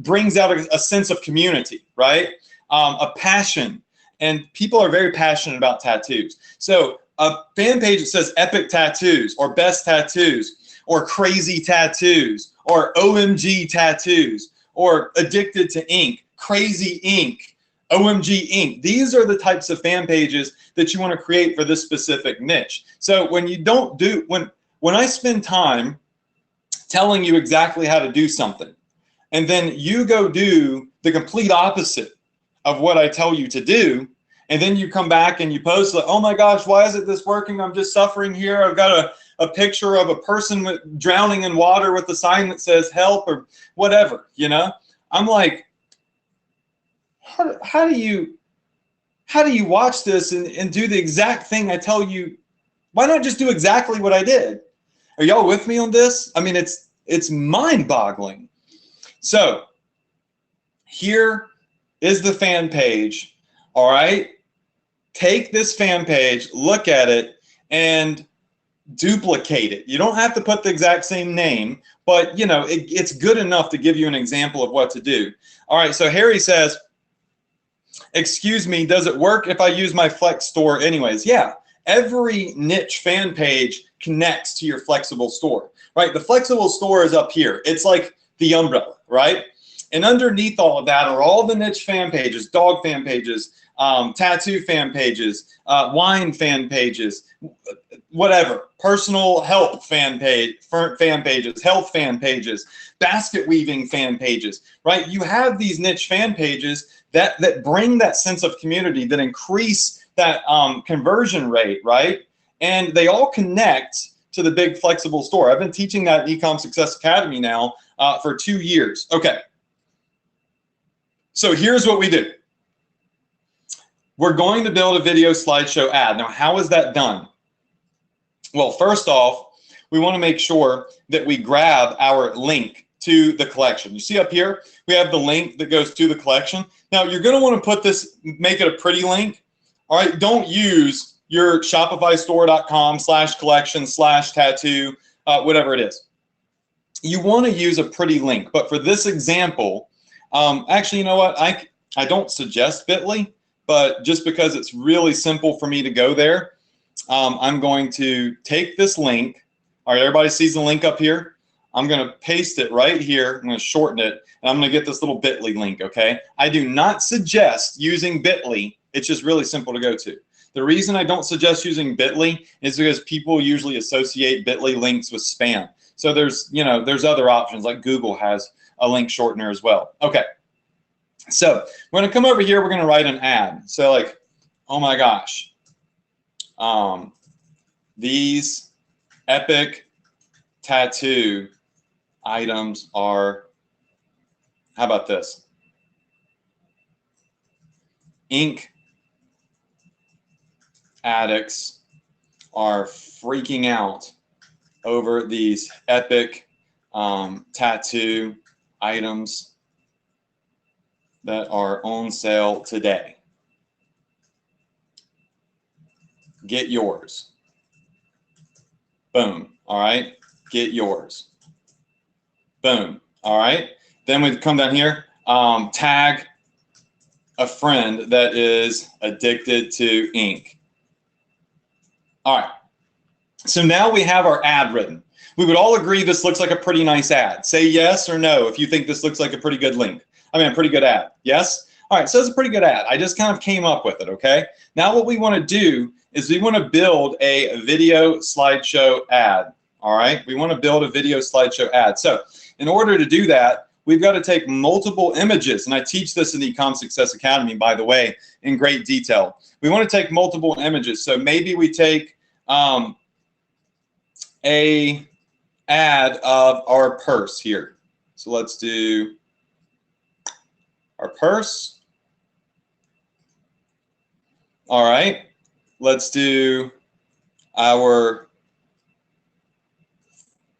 brings out a sense of community, right? A passion. And people are very passionate about tattoos. So a fan page that says epic tattoos, or best tattoos, or crazy tattoos, or OMG tattoos, or addicted to ink, crazy ink, OMG ink. These are the types of fan pages that you want to create for this specific niche. So when you don't do, when I spend time telling you exactly how to do something, and then you go do the complete opposite of what I tell you to do, and then you come back and you post like, oh my gosh, why isn't this working? I'm just suffering here. I've got a picture of a person drowning in water with a sign that says help, or whatever, you know? I'm like, how do you watch this and do the exact thing I tell you? Why not just do exactly what I did? Are y'all with me on this? I mean, it's mind-boggling. So here is the fan page. All right, take this fan page, look at it, and duplicate it. You don't have to put the exact same name, but you know, it's good enough to give you an example of what to do. All right, so Harry says, excuse me, does it work if I use my Flex store anyways? Yeah, every niche fan page connects to your flexible store, right? The flexible store is up here. It's like the umbrella, right? And underneath all of that are all the niche fan pages, dog fan pages, tattoo fan pages, wine fan pages, whatever, personal help fan pages, health fan pages, basket weaving fan pages, right? You have these niche fan pages that bring that sense of community, that increase that conversion rate, right? And they all connect to the big flexible store. I've been teaching that in Ecom Success Academy now for 2 years. Okay. So here's what we do. We're going to build a video slideshow ad. Now, how is that done? Well, first off, we want to make sure that we grab our link to the collection. You see up here, we have the link that goes to the collection. Now, you're going to want to put this, make it a pretty link. All right, don't use your shopifystore.com/collection/tattoo, whatever it is. You want to use a pretty link, but for this example, actually, you know what? I don't suggest Bitly, but just because it's really simple for me to go there, I'm going to take this link. All right, everybody sees the link up here. I'm going to paste it right here. I'm going to shorten it, and I'm going to get this little Bitly link, okay? I do not suggest using Bitly. It's just really simple to go to. The reason I don't suggest using Bitly is because people usually associate Bitly links with spam. So there's, you know, there's other options, like Google has a link shortener as well. Okay, so we're going to come over here. We're going to write an ad. So like, oh my gosh, these epic tattoo items are, how about this? Ink addicts are freaking out over these epic tattoo items that are on sale today. Get yours. Boom. All right. Get yours. Boom. All right. Then we come down here, tag a friend that is addicted to ink. All right. So now we have our ad written. We would all agree this looks like a pretty nice ad. Say yes or no if you think this looks like a pretty good link. I mean, a pretty good ad. Yes? All right, so it's a pretty good ad. I just kind of came up with it, okay? Now what we want to do is we want to build a video slideshow ad, all right? We want to build a video slideshow ad. So in order to do that, we've got to take multiple images, and I teach this in the Ecom Success Academy, by the way, in great detail. We want to take multiple images. So maybe we take a ad of our purse here. So let's do our purse. All right, let's do our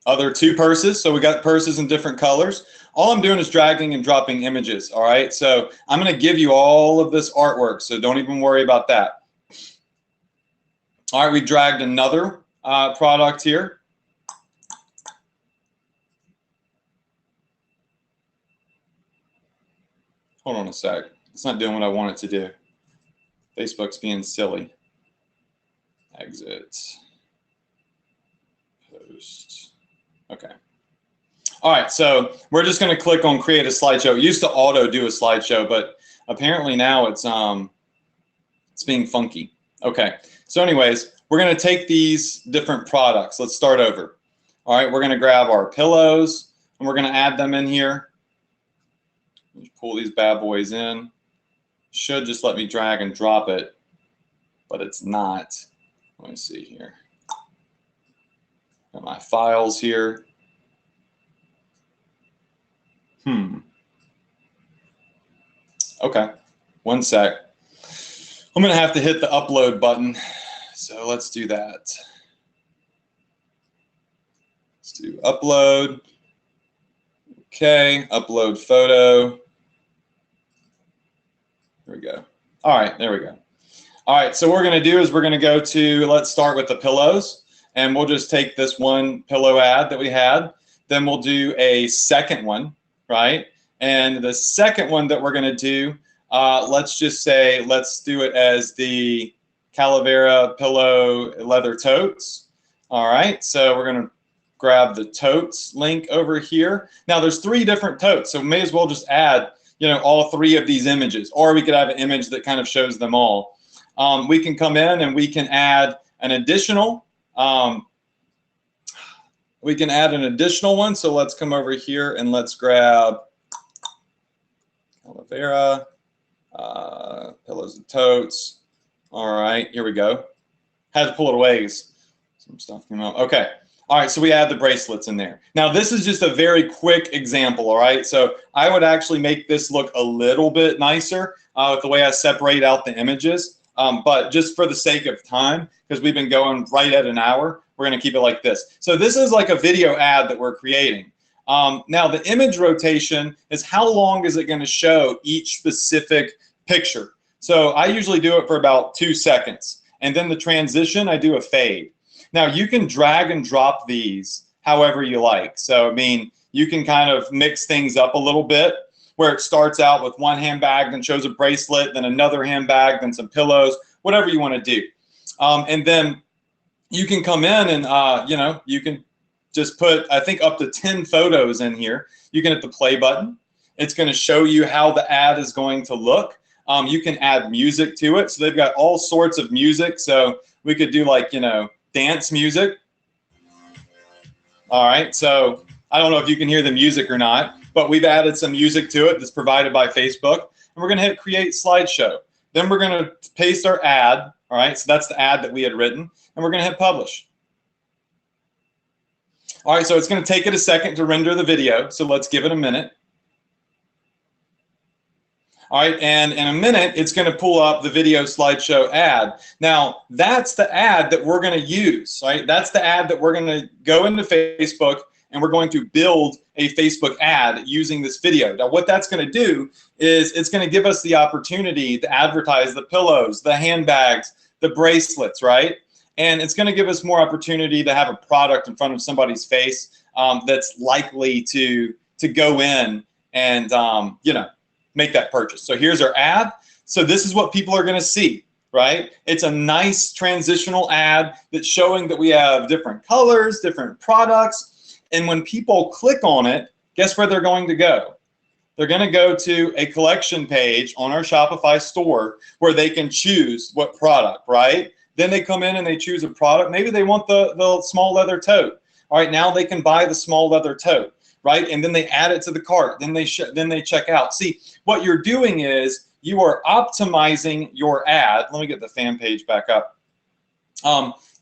other two purses. So we got purses in different colors. All I'm doing is dragging and dropping images, all right? So I'm gonna give you all of this artwork, so don't even worry about that. All right, we dragged another product here. Hold on a sec. It's not doing what I want it to do. Facebook's being silly. Exit. Post. Okay. All right, so we're just going to click on create a slideshow. It used to auto do a slideshow, but apparently now it's being funky. Okay, so anyways, we're going to take these different products. Let's start over. All right, we're going to grab our pillows, and we're going to add them in here. Pull these bad boys in. Should just let me drag and drop it, but it's not. Let me see here. Got my files here. Okay, one sec. I'm gonna have to hit the upload button. So let's do that. Let's do upload. Okay, upload photo. There we go. All right, there we go. All right, so what we're gonna do is we're gonna go to, let's start with the pillows, and we'll just take this one pillow ad that we had. Then we'll do a second one, right? And the second one that we're gonna do, let's just say, let's do it as the Calavera pillow leather totes. All right, so we're gonna grab the totes link over here. Now there's 3 different totes, so we may as well just add, you know, all 3 of these images, or we could have an image that kind of shows them all. We can come in and we can add an additional, one. So let's come over here and let's grab Calavera, pillows and totes. All right, here we go. Had to pull it away because some stuff came out. Okay. All right, so we add the bracelets in there. Now, this is just a very quick example, all right? So I would actually make this look a little bit nicer with the way I separate out the images. But just for the sake of time, because we've been going right at an hour, we're going to keep it like this. So this is like a video ad that we're creating. Now, the image rotation is how long is it going to show each specific picture. So I usually do it for about 2 seconds. And then the transition, I do a fade. Now, you can drag and drop these however you like. So, I mean, you can kind of mix things up a little bit where it starts out with one handbag, then shows a bracelet, then another handbag, then some pillows, whatever you want to do. And then you can come in and, you know, you can just put, I think, up to 10 photos in here. You can hit the play button. It's going to show you how the ad is going to look. You can add music to it. So they've got all sorts of music. So we could do like, you know, dance music. All right, so I don't know if you can hear the music or not, but we've added some music to it that's provided by Facebook. And we're going to hit create slideshow. Then we're going to paste our ad. All right, so that's the ad that we had written. And we're going to hit publish. All right, so it's going to take it a second to render the video. So let's give it a minute. All right, and in a minute, it's going to pull up the video slideshow ad. Now, that's the ad that we're going to use, right? That's the ad that we're going to go into Facebook, and we're going to build a Facebook ad using this video. Now, what that's going to do is it's going to give us the opportunity to advertise the pillows, the handbags, the bracelets, right? And it's going to give us more opportunity to have a product in front of somebody's face that's likely to go in and, you know, make that purchase. So here's our ad. So this is what people are going to see, right? It's a nice transitional ad that's showing that we have different colors, different products. And when people click on it, guess where they're going to go? They're going to go to a collection page on our Shopify store where they can choose what product, right? Then they come in and they choose a product. Maybe they want the small leather tote. All right, now they can buy the small leather tote. Right, and then they add it to the cart. Then they check out. See, what you're doing is you are optimizing your ad. Let me get the fan page back up.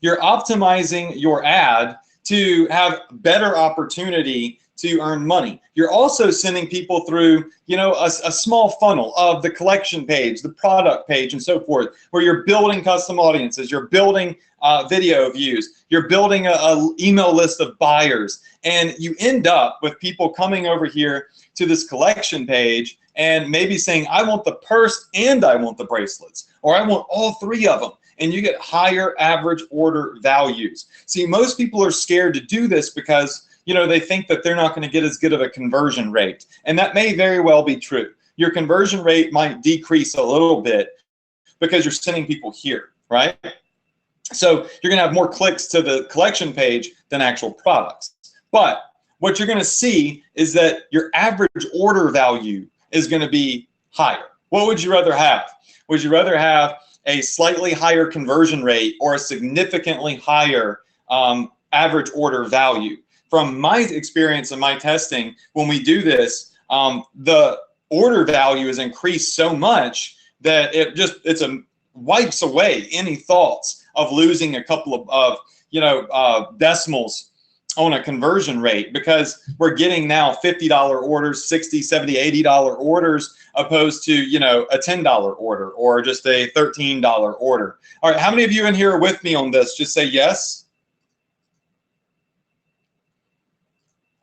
You're optimizing your ad to have better opportunity to earn money. You're also sending people through, you know, a small funnel of the collection page, the product page, and so forth, where you're building custom audiences, you're building video views, you're building a email list of buyers, and you end up with people coming over here to this collection page and maybe saying, I want the purse and I want the bracelets, or I want all three of them. And you get higher average order values. See, most people are scared to do this because, you know, they think that they're not going to get as good of a conversion rate. And that may very well be true. Your conversion rate might decrease a little bit because you're sending people here, right? So you're going to have more clicks to the collection page than actual products. But what you're going to see is that your average order value is going to be higher. What would you rather have? Would you rather have a slightly higher conversion rate or a significantly higher average order value? From my experience and my testing, when we do this, the order value is increased so much that it wipes away any thoughts of losing a couple of decimals on a conversion rate, because we're getting now $50 orders, $60, $70, $80 orders, opposed to, you know, a $10 order or just a $13 order. All right, how many of you in here are with me on this? Just say yes.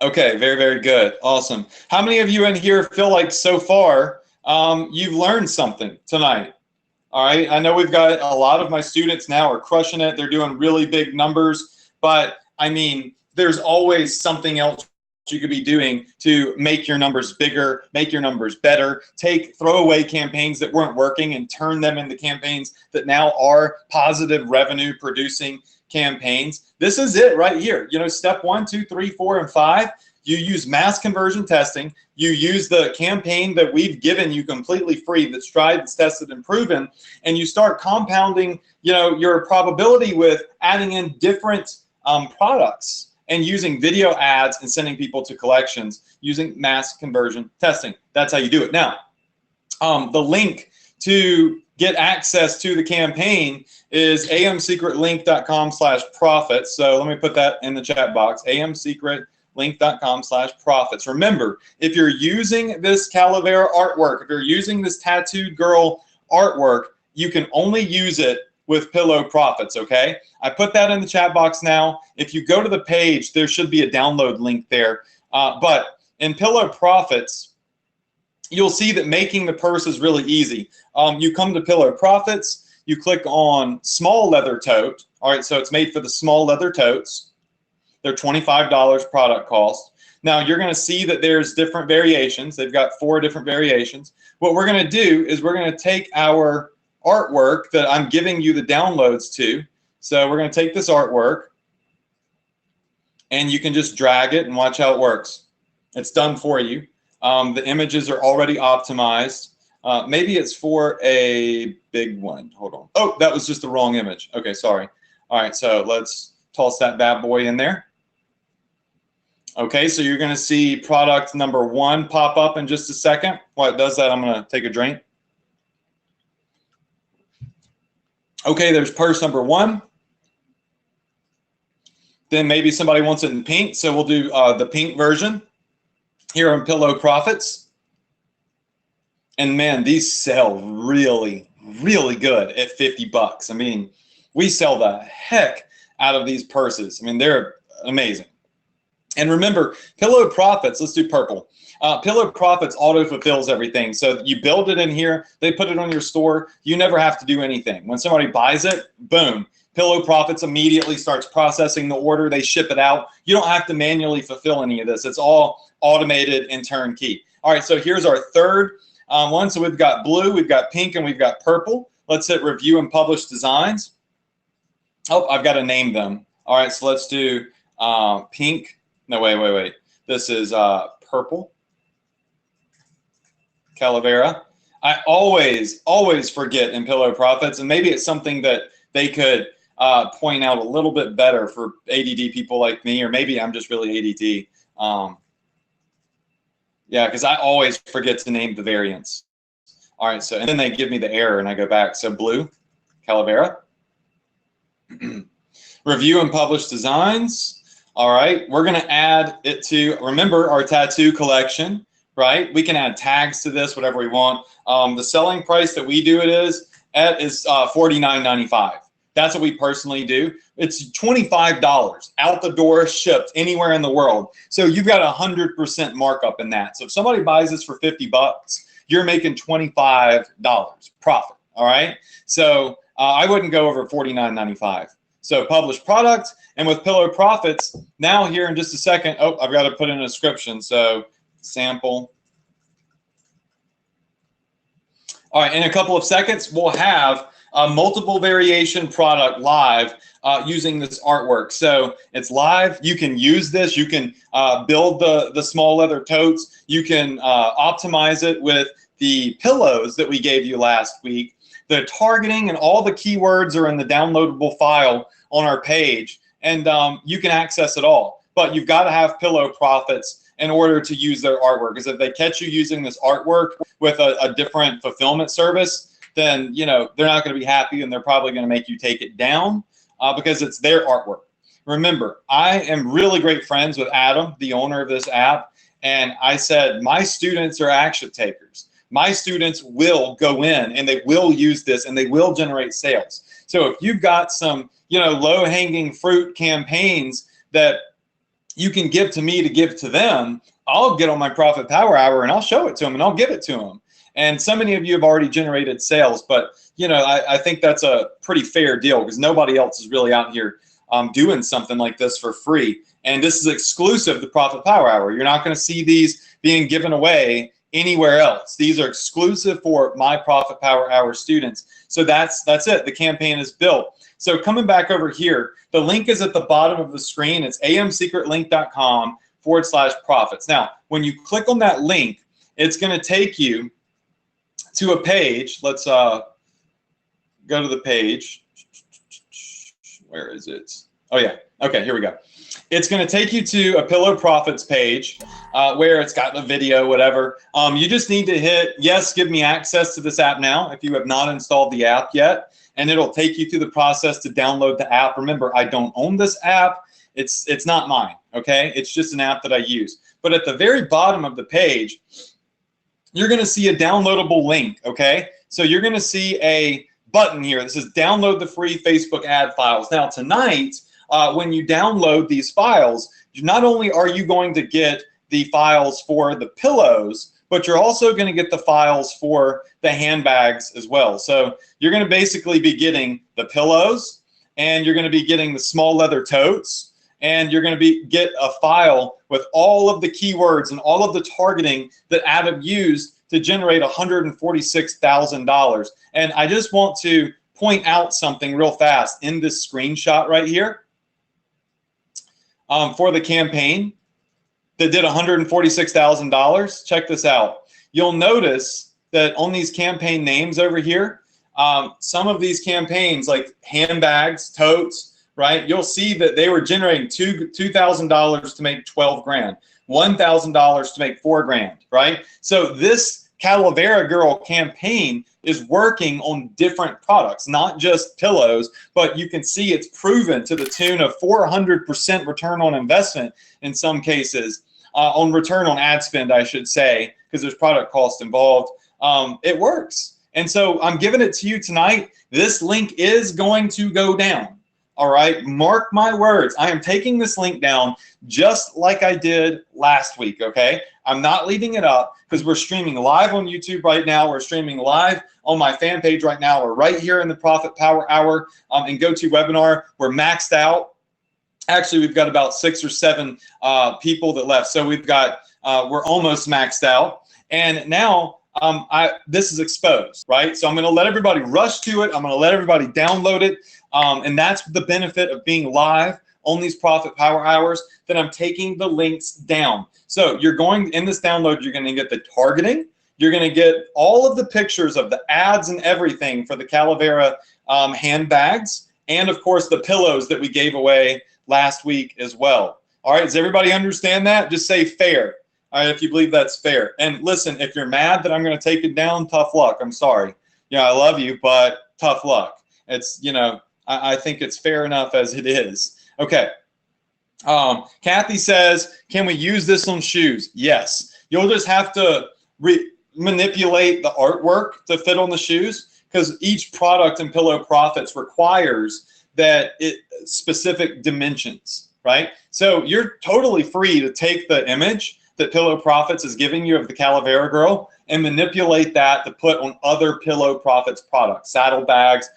Okay, very, very good. Awesome. How many of you in here feel like so far you've learned something tonight? All right, I know we've got a lot of my students now are crushing it. They're doing really big numbers, but I mean, there's always something else you could be doing to make your numbers bigger, make your numbers better, take throwaway campaigns that weren't working and turn them into campaigns that now are positive revenue producing campaigns. This is it right here. You know, step 1, 2, 3, 4, and 5. You use mass conversion testing. You use the campaign that we've given you completely free, that's tried, that's tested, and proven, and you start compounding, you know, your probability with adding in different products and using video ads and sending people to collections using mass conversion testing. That's how you do it. Now, the link to get access to the campaign is amsecretlink.com/profits. So let me put that in the chat box, amsecretlink.com/profits. Remember, if you're using this Calavera artwork, if you're using this tattooed girl artwork, you can only use it with Pillow Profits, okay? I put that in the chat box now. If you go to the page, there should be a download link there. But in Pillow Profits, you'll see that making the purse is really easy. You come to Pillow Profits, you click on small leather tote. All right, so it's made for the small leather totes. They're $25 product cost. Now you're gonna see that there's different variations. They've got 4 different variations. What we're gonna do is we're gonna take our artwork that I'm giving you the downloads to. So we're gonna take this artwork and you can just drag it and watch how it works. It's done for you. The images are already optimized. Maybe it's for a big one. Hold on. Oh, that was just the wrong image. Okay, sorry. All right, so let's toss that bad boy in there. Okay, so you're gonna see product number 1 pop up in just a second. While it does that, I'm gonna take a drink. Okay, there's purse number 1. Then maybe somebody wants it in pink, so we'll do the pink version here on Pillow Profits. And man, these sell really, really good at 50 bucks. I mean, we sell the heck out of these purses. I mean, they're amazing. And remember, Pillow Profits, let's do purple. Pillow Profits auto-fulfills everything. So you build it in here, they put it on your store, you never have to do anything. When somebody buys it, boom, Pillow Profits immediately starts processing the order, they ship it out. You don't have to manually fulfill any of this. It's all automated and turnkey. All right, so here's our third one. So we've got blue, we've got pink, and we've got purple. Let's hit review and publish designs. Oh, I've got to name them. All right, so let's do pink. No, wait. This is purple. Calavera. I always forget in Pillow Profits, and maybe it's something that they could point out a little bit better for ADD people like me, or maybe I'm just really ADD. Yeah, because I always forget to name the variants. All right, so and then they give me the error, and I go back. So blue, Calavera. Review and publish designs. All right, we're going to add it to, remember, our tattoo collection, right? We can add tags to this, whatever we want. The selling price that we do it is $49.95. That's what we personally do. It's $25 out the door, shipped anywhere in the world. So you've got 100% markup in that. So if somebody buys this for 50 bucks, you're making $25 profit, all right? So I wouldn't go over $49.95. So publish product, and with Pillow Profits, now here in just a second, oh, I've got to put in a description. So sample. All right, in a couple of seconds, we'll have a multiple variation product live using this artwork. So it's live. You can use this. You can build the small leather totes. You can optimize it with the pillows that we gave you last week. The targeting and all the keywords are in the downloadable file on our page, and you can access it all. But you've got to have Pillow Profits in order to use their artwork. Because if they catch you using this artwork with a different fulfillment service, then they're not going to be happy, and they're probably going to make you take it down because it's their artwork. Remember, I am really great friends with Adam, the owner of this app, and I said my students are action takers. My students will go in and they will use this and they will generate sales. So if you've got some, low-hanging fruit campaigns that you can give to me to give to them, I'll get on my Profit Power Hour and I'll show it to them and I'll give it to them. And so many of you have already generated sales, but I think that's a pretty fair deal because nobody else is really out here doing something like this for free. And this is exclusive to Profit Power Hour. You're not going to see these being given away anywhere else. These are exclusive for my Profit Power Hour students. So that's it. The campaign is built. So coming back over here, the link is at the bottom of the screen. It's amsecretlink.com/profits. Now, when you click on that link, it's going to take you to a page. Let's go to the page. Where is it? Oh yeah. Okay, here we go. It's going to take you to a Pillow Profits page where it's got the video, whatever. You just need to hit, yes, give me access to this app now if you have not installed the app yet. And it'll take you through the process to download the app. Remember, I don't own this app. It's not mine, okay? It's just an app that I use. But at the very bottom of the page, you're going to see a downloadable link, okay? So you're going to see a button here. This is download the free Facebook ad files. Now, tonight, when you download these files, not only are you going to get the files for the pillows, but you're also going to get the files for the handbags as well. So you're going to basically be getting the pillows, and you're going to be getting the small leather totes, and you're going to get a file with all of the keywords and all of the targeting that Adam used to generate $146,000. And I just want to point out something real fast in this screenshot right here. For the campaign that did $146,000. Check this out. You'll notice that on these campaign names over here, some of these campaigns like handbags, totes, right? You'll see that they were generating $2,000 to make 12 grand, $1,000 to make 4 grand, right? So this Calavera Girl campaign is working on different products, not just pillows, but you can see it's proven to the tune of 400% return on investment in some cases, on return on ad spend, I should say, because there's product cost involved. It works. And so I'm giving it to you tonight. This link is going to go down. All right, mark my words. I am taking this link down just like I did last week, okay? I'm not leaving it up because we're streaming live on YouTube right now. We're streaming live on my fan page right now. We're right here in the Profit Power Hour in GoToWebinar. We're maxed out. Actually, we've got about 6 or 7 people that left. So we've got, we're almost maxed out. And now this is exposed, right? So I'm going to let everybody rush to it. I'm going to let everybody download it. And that's the benefit of being live on these Profit Power Hours, that I'm taking the links down. So you're going in this download, you're going to get the targeting. You're going to get all of the pictures of the ads and everything for the Calavera handbags. And of course, the pillows that we gave away last week as well. All right, does everybody understand that? Just say fair. All right, if you believe that's fair. And listen, if you're mad that I'm going to take it down, tough luck. I'm sorry. Yeah, I love you, but tough luck. It's, you know, I think it's fair enough as it is. Okay. Kathy says, can we use this on shoes? Yes. You'll just have to manipulate the artwork to fit on the shoes, because each product in Pillow Profits requires that specific dimensions, right? So you're totally free to take the image that Pillow Profits is giving you of the Calavera Girl and manipulate that to put on other Pillow Profits products, saddlebags,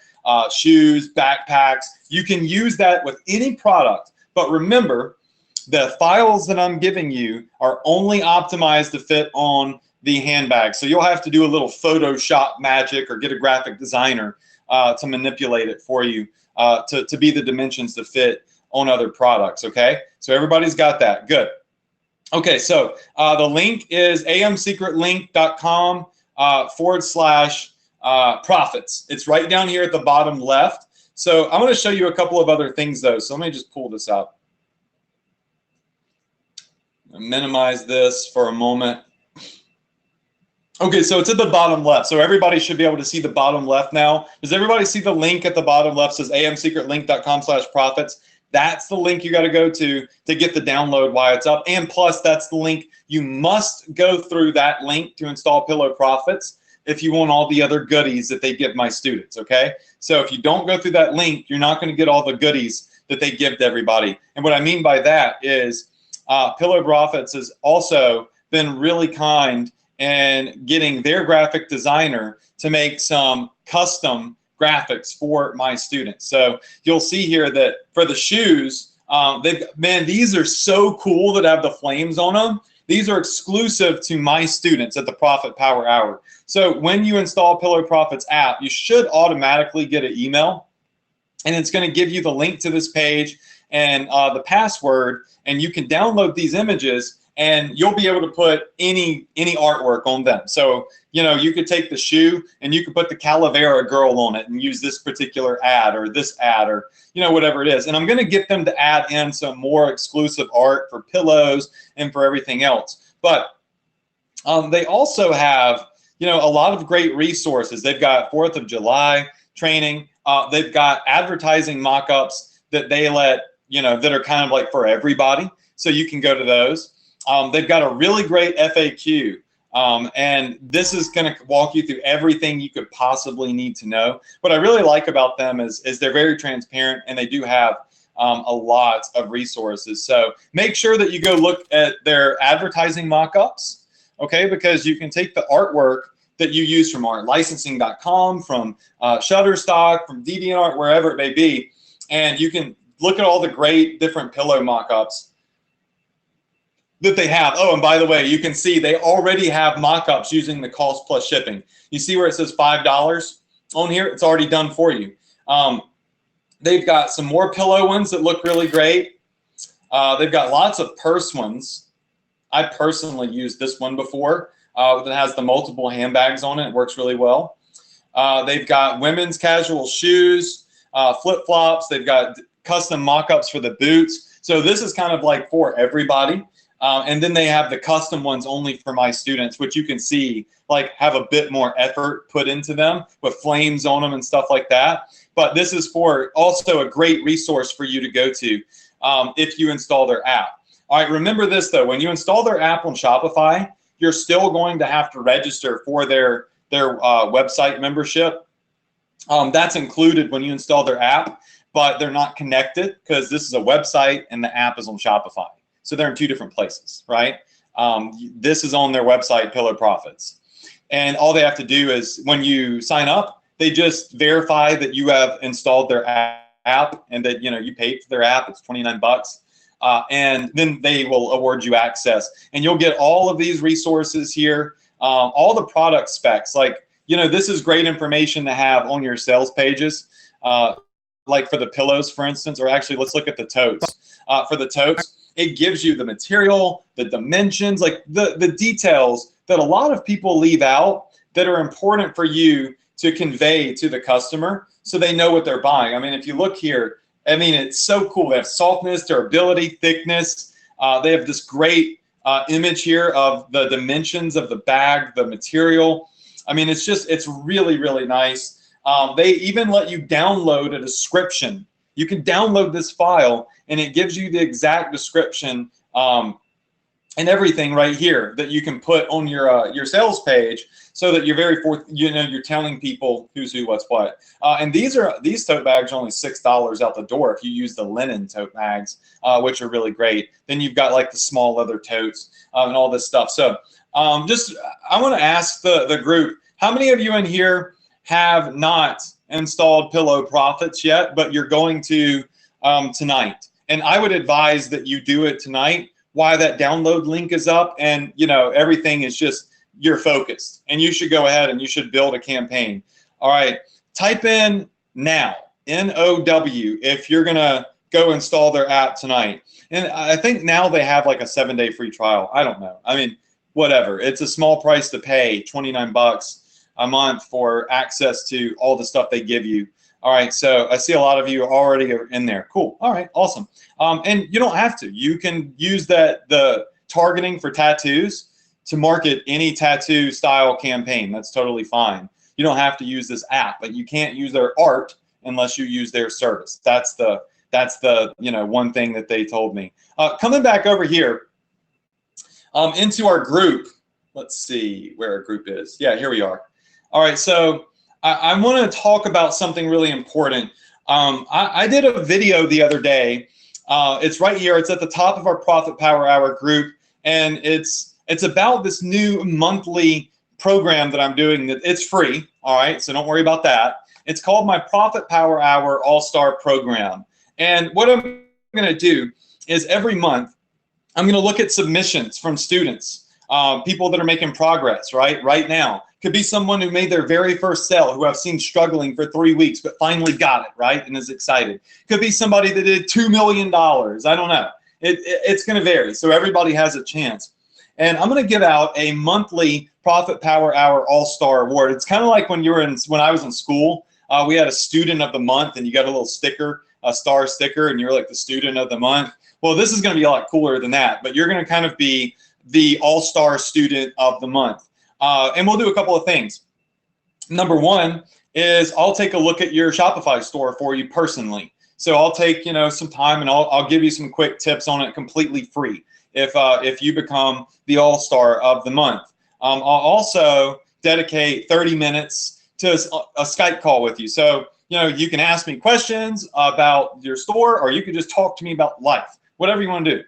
shoes, backpacks. You can use that with any product, but remember, the files that I'm giving you are only optimized to fit on the handbag. So you'll have to do a little Photoshop magic or get a graphic designer to manipulate it for you to be the dimensions to fit on other products, okay? So everybody's got that, good. Okay, so the link is amsecretlink.com / profits. It's right down here at the bottom left. So I'm going to show you a couple of other things though. So let me just pull this out. Minimize this for a moment. Okay, so it's at the bottom left. So everybody should be able to see the bottom left now. Does everybody see the link at the bottom left? It says amsecretlink.com / profits. That's the link you got to go to get the download while it's up. And plus, that's the link. You must go through that link to install Pillow Profits if you want all the other goodies that they give my students, okay? So if you don't go through that link, you're not going to get all the goodies that they give to everybody. And what I mean by that is Pillow Profits has also been really kind in getting their graphic designer to make some custom graphics for my students. So you'll see here that for the shoes, man, these are so cool that have the flames on them. These are exclusive to my students at the Profit Power Hour. So when you install Pillow Profits app, you should automatically get an email, and it's going to give you the link to this page and the password, and you can download these images and you'll be able to put any artwork on them. So, you know, you could take the shoe and you could put the Calavera girl on it and use this particular ad or this ad or, you know, whatever it is. And I'm going to get them to add in some more exclusive art for pillows and for everything else. But they also have, you know, a lot of great resources. They've got 4th of July training. They've got advertising mock-ups that they let, you know, that are kind of like for everybody. So you can go to those. They've got a really great FAQ. And this is going to walk you through everything you could possibly need to know. What I really like about them is they're very transparent, and they do have a lot of resources. So make sure that you go look at their advertising mock-ups, okay, because you can take the artwork that you use from artlicensing.com, from Shutterstock, from DeviantArt, wherever it may be, and you can look at all the great different pillow mock-ups that they have. Oh, and by the way, you can see they already have mock-ups using the cost plus shipping. You see where it says $5 on here? It's already done for you. They've got some more pillow ones that look really great. They've got lots of purse ones. I personally used this one before that has the multiple handbags on it. It works really well. They've got women's casual shoes, flip-flops. They've got custom mock-ups for the boots. So this is kind of like for everybody. And then they have the custom ones only for my students, which you can see like have a bit more effort put into them with flames on them and stuff like that. But this is for also a great resource for you to go to if you install their app. All right, remember this though, when you install their app on Shopify, you're still going to have to register for their website membership. That's included when you install their app, but they're not connected because this is a website and the app is on Shopify. So they're in two different places, right? This is on their website, Pillow Profits. And all they have to do is when you sign up, they just verify that you have installed their app and that, you know, you paid for their app. It's 29 bucks. And then they will award you access. And you'll get all of these resources here, all the product specs. Like, you know, this is great information to have on your sales pages. Like for the pillows, for instance, or actually let's look at the totes. For the totes, it gives you the material, the dimensions, like the details that a lot of people leave out that are important for you to convey to the customer so they know what they're buying. I mean, if you look here, I mean, it's so cool. They have softness, durability, thickness. They have this great image here of the dimensions of the bag, the material. I mean, it's really, really nice. They even let you download a description. You can download this file and it gives you the exact description and everything right here that you can put on your sales page so that you're telling people who's who, what's what. And these tote bags are only $6 out the door if you use the linen tote bags, which are really great. Then you've got like the small leather totes and all this stuff. So I want to ask the group, how many of you in here have not installed Pillow Profits yet, but you're going to tonight? And I would advise that you do it tonight while that download link is up and, you know, everything is just, you're focused. And you should go ahead and you should build a campaign. All right, type in NOW, N-O-W, if you're going to go install their app tonight. And I think now they have like a 7-day free trial. I don't know. I mean, whatever. It's a small price to pay, 29 bucks a month for access to all the stuff they give you. All right, so I see a lot of you already are in there. Cool. All right, awesome. And you don't have to. You can use the targeting for tattoos to market any tattoo style campaign. That's totally fine. You don't have to use this app, but you can't use their art unless you use their service. That's the one thing that they told me. Coming back over here into our group. Let's see where our group is. Yeah, here we are. All right, so I want to talk about something really important. I did a video the other day. It's right here. It's at the top of our Profit Power Hour group, and it's about this new monthly program that I'm doing. That it's free. All right, so don't worry about that. It's called my Profit Power Hour All-Star Program. And what I'm going to do is every month I'm going to look at submissions from students, people that are making progress right now. Could be someone who made their very first sale, who I've seen struggling for 3 weeks, but finally got it, right, and is excited. Could be somebody that did $2 million. I don't know. It's going to vary. So everybody has a chance. And I'm going to give out a monthly Profit Power Hour All-Star Award. It's kind of like when I was in school, we had a student of the month, and you got a little sticker, a star sticker, and you're like the student of the month. Well, this is going to be a lot cooler than that, but you're going to kind of be the all-star student of the month. And we'll do a couple of things. Number one is I'll take a look at your Shopify store for you personally. So I'll take some time, and I'll give you some quick tips on it completely free if you become the all-star of the month. I'll also dedicate 30 minutes to a Skype call with you. So you can ask me questions about your store, or you can just talk to me about life, whatever you want to do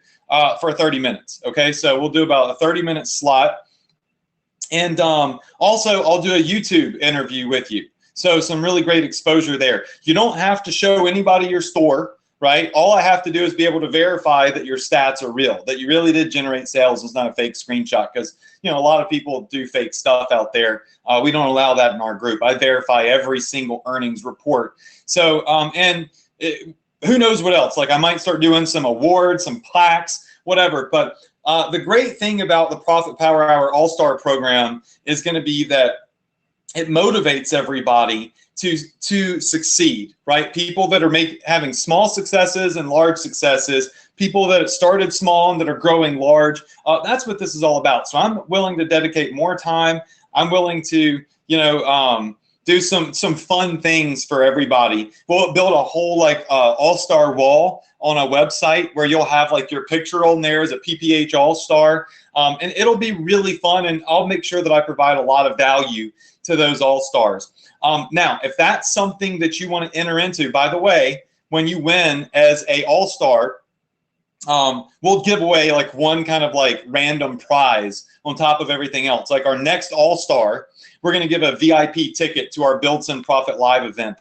for 30 minutes. Okay, so we'll do about a 30-minute slot. And also, I'll do a YouTube interview with you. So some really great exposure there. You don't have to show anybody your store, right? All I have to do is be able to verify that your stats are real, that you really did generate sales. It's not a fake screenshot, because a lot of people do fake stuff out there. We don't allow that in our group. I verify every single earnings report. So who knows what else? Like, I might start doing some awards, some plaques, whatever. But the great thing about the Profit Power Hour All-Star program is going to be that it motivates everybody to succeed, right? People that are having small successes and large successes, people that started small and that are growing large. That's what this is all about. So I'm willing to dedicate more time. I'm willing to, do some fun things for everybody. We'll build a whole all-star wall on a website where you'll have your picture on there as a PPH all-star. And it'll be really fun, and I'll make sure that I provide a lot of value to those all-stars. Now, if that's something that you want to enter into, by the way, when you win as a all-star, we'll give away one kind of random prize on top of everything else. Like our next all-star, we're going to give a VIP ticket to our Builds and Profit Live event.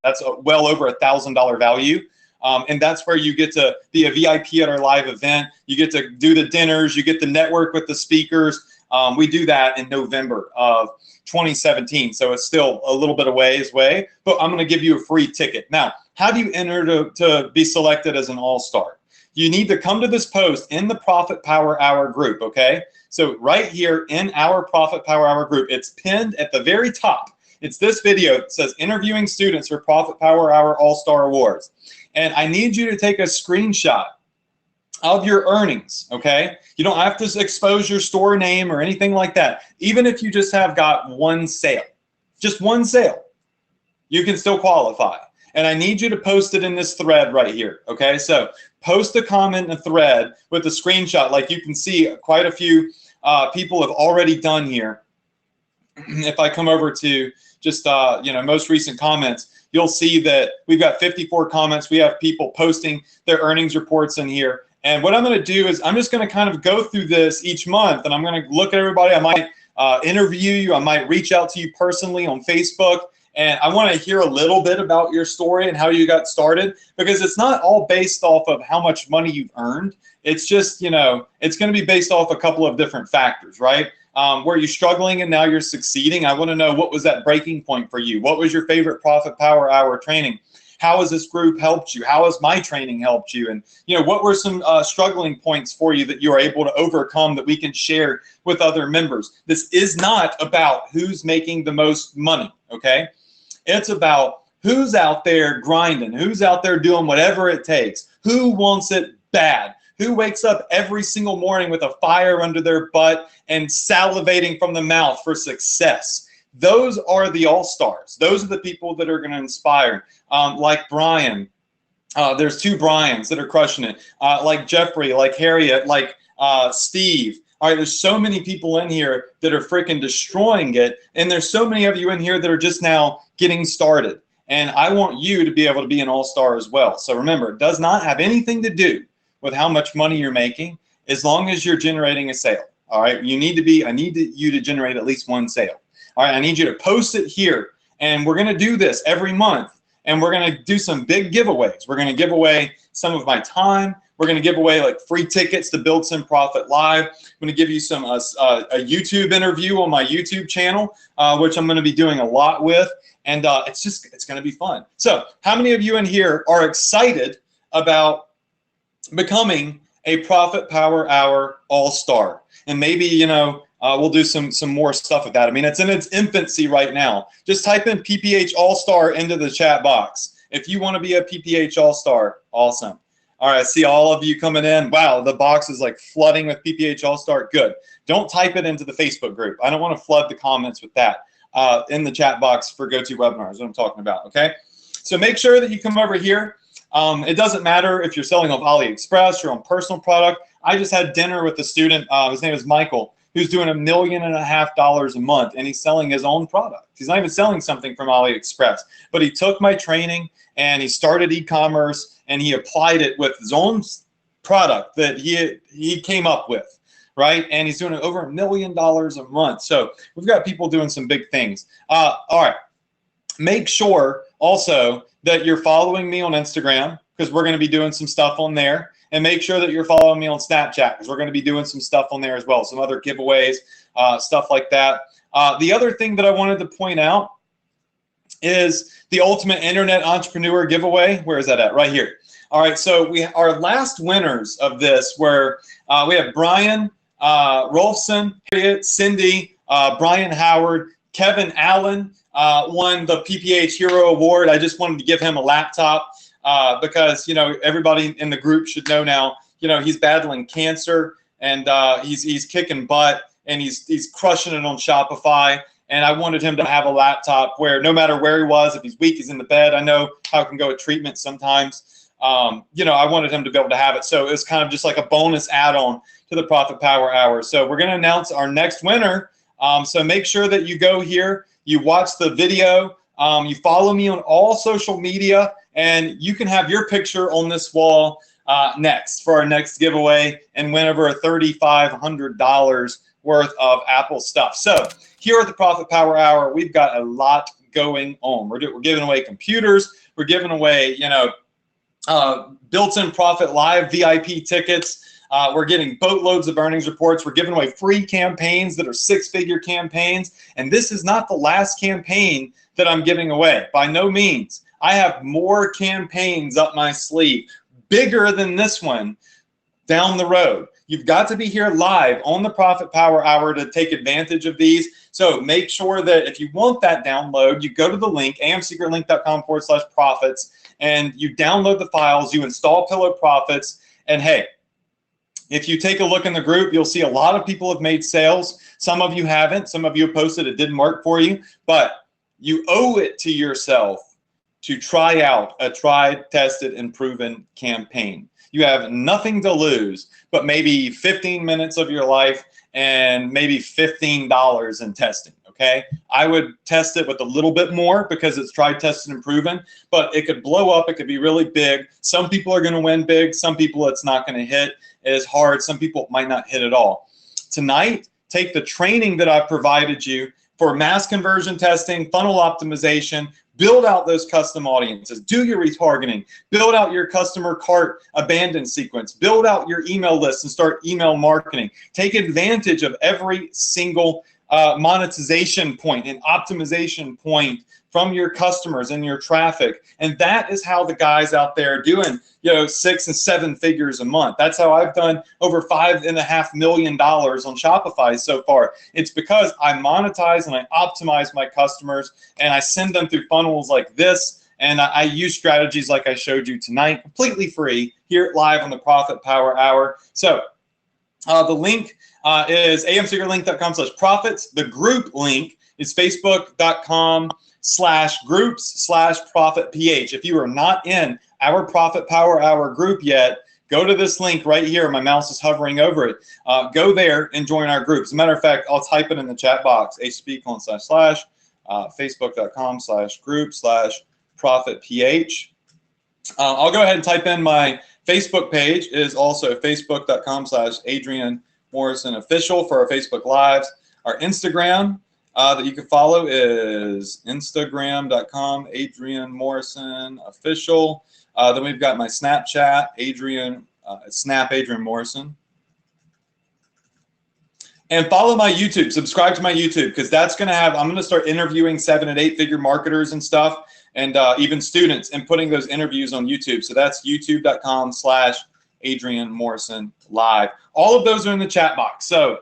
That's well over $1,000 value. And that's where you get to be a VIP at our live event. You get to do the dinners. You get to network with the speakers. We do that in November of 2017. So it's still a little bit of ways away, but I'm going to give you a free ticket. Now, how do you enter to be selected as an all-star? You need to come to this post in the Profit Power Hour group, okay? So right here in our Profit Power Hour group, it's pinned at the very top. It's this video. It says interviewing students for Profit Power Hour All-Star Awards. And I need you to take a screenshot of your earnings, okay? You don't have to expose your store name or anything like that. Even if you just have got one sale, just one sale, you can still qualify. And I need you to post it in this thread right here, okay? So post a comment in a thread with a screenshot. Like you can see, quite a few people have already done here. If I come over to just most recent comments, you'll see that we've got 54 comments. We have people posting their earnings reports in here. And what I'm going to do is I'm just going to kind of go through this each month, and I'm going to look at everybody. I might interview you. I might reach out to you personally on Facebook. And I want to hear a little bit about your story and how you got started, because it's not all based off of how much money you've earned. It's just, it's going to be based off a couple of different factors, right? Were you struggling and now you're succeeding? I want to know, what was that breaking point for you? What was your favorite Profit Power Hour training? How has this group helped you? How has my training helped you? And what were some struggling points for you that you are able to overcome that we can share with other members? This is not about who's making the most money, okay? It's about who's out there grinding, who's out there doing whatever it takes, who wants it bad, who wakes up every single morning with a fire under their butt and salivating from the mouth for success. Those are the all-stars. Those are the people that are going to inspire. Like Brian, there's two Brians that are crushing it. Like Jeffrey, like Harriet, like Steve. All right, there's so many people in here that are freaking destroying it. And there's so many of you in here that are just now getting started. And I want you to be able to be an all-star as well. So remember, it does not have anything to do with how much money you're making, as long as you're generating a sale. All right, I need you to generate at least one sale. All right, I need you to post it here. And we're going to do this every month. And we're going to do some big giveaways. We're going to give away some of my time. We're going to give away like free tickets to Build Some Profit Live. I'm going to give you some a YouTube interview on my YouTube channel, which I'm going to be doing a lot with. And it's going to be fun. So how many of you in here are excited about becoming a Profit Power Hour All-Star. And maybe, you know, we'll do some more stuff with that. I mean, it's in its infancy right now. Just type in PPH All-Star into the chat box. If you want to be a PPH All-Star, awesome. All right, I see all of you coming in. Wow, the box is like flooding with PPH All-Star. Good. Don't type it into the Facebook group. I don't want to flood the comments with that in the chat box for GoToWebinar is what I'm talking about, okay? So make sure that you come over here. It doesn't matter if you're selling off AliExpress, your own personal product. I just had dinner with a student. His name is Michael, who's doing $1.5 million a month, and he's selling his own product. He's not even selling something from AliExpress, but he took my training and he started e-commerce and he applied it with his own product that he came up with, right? And he's doing over $1 million a month. So we've got people doing some big things. All right, make sure also that you're following me on Instagram because we're going to be doing some stuff on there. And make sure that you're following me on Snapchat because we're going to be doing some stuff on there as well, some other giveaways, stuff like that. The other thing that I wanted to point out is the Ultimate Internet Entrepreneur giveaway. Where is that at? Right here. All right, so our last winners of this were, we have Brian Rolfson, Harriet, Cindy, Brian Howard, Kevin Allen won the PPH Hero Award. I just wanted to give him a laptop. Because, you know, everybody in the group should know now, you know, he's battling cancer and he's kicking butt and he's crushing it on Shopify. And I wanted him to have a laptop where no matter where he was, if he's weak, he's in the bed. I know how it can go with treatment sometimes. You know, I wanted him to be able to have it. So it was kind of just like a bonus add-on to the Profit Power Hour. So we're going to announce our next winner. So make sure that you go here, you watch the video, you follow me on all social media, and you can have your picture on this wall next for our next giveaway and win over $3,500 worth of Apple stuff. So here at the Profit Power Hour, we've got a lot going on. We're giving away computers. We're giving away, you know, built-in Profit Live VIP tickets. We're getting boatloads of earnings reports. We're giving away free campaigns that are six-figure campaigns. And this is not the last campaign that I'm giving away. By no means. I have more campaigns up my sleeve, bigger than this one, down the road. You've got to be here live on the Profit Power Hour to take advantage of these. So make sure that if you want that download, you go to the link, amsecretlink.com/profits, and you download the files, you install Pillow Profits, and hey, if you take a look in the group, you'll see a lot of people have made sales. Some of you haven't. Some of you have posted it didn't work for you, but you owe it to yourself to try out a tried, tested, and proven campaign. You have nothing to lose, but maybe 15 minutes of your life and maybe $15 in testing, okay? I would test it with a little bit more because it's tried, tested, and proven, but it could blow up, it could be really big. Some people are gonna win big, some people it's not gonna hit as hard, some people might not hit at all. Tonight, take the training that I've provided you for mass conversion testing, funnel optimization, build out those custom audiences, do your retargeting, build out your customer cart abandon sequence, build out your email list and start email marketing. Take advantage of every single monetization point and optimization point from your customers and your traffic. And that is how the guys out there are doing, you know, 6 and 7 figures a month. That's how I've done over $5.5 million on Shopify so far. It's because I monetize and I optimize my customers and I send them through funnels like this. And I use strategies like I showed you tonight, completely free, here live on the Profit Power Hour. So the link is amsecretlink.com/profits. The group link is facebook.com/groups/profitph. If you are not in our Profit Power Hour group yet, go to this link right here. My mouse is hovering over it. Go there and join our group. As a matter of fact, I'll type it in the chat box, facebook.com/group/profitph. I'll go ahead and type in my Facebook page. It is also facebook.com/Adrian Morrison Official for our Facebook Lives. Our Instagram that you can follow is instagram.com Adrian Morrison Official. Then we've got my Snapchat, Snap Adrian Morrison. And follow my YouTube, subscribe to my YouTube, because that's going to have, I'm going to start interviewing 7- and 8-figure marketers and stuff, and even students, and putting those interviews on YouTube. So that's youtube.com/Adrian Adrian Morrison live. All of those are in the chat box. So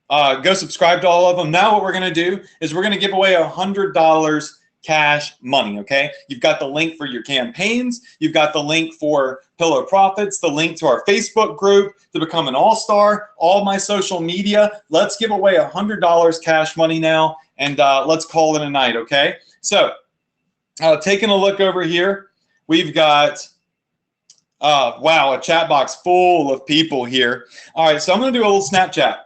go subscribe to all of them. Now what we're going to do is we're going to give away $100 cash money, okay? You've got the link for your campaigns. You've got the link for Pillow Profits, the link to our Facebook group to become an all-star, all my social media. Let's give away $100 cash money now, and let's call it a night, okay? So taking a look over here, we've got, wow, a chat box full of people here. All right, so I'm going to do a little Snapchat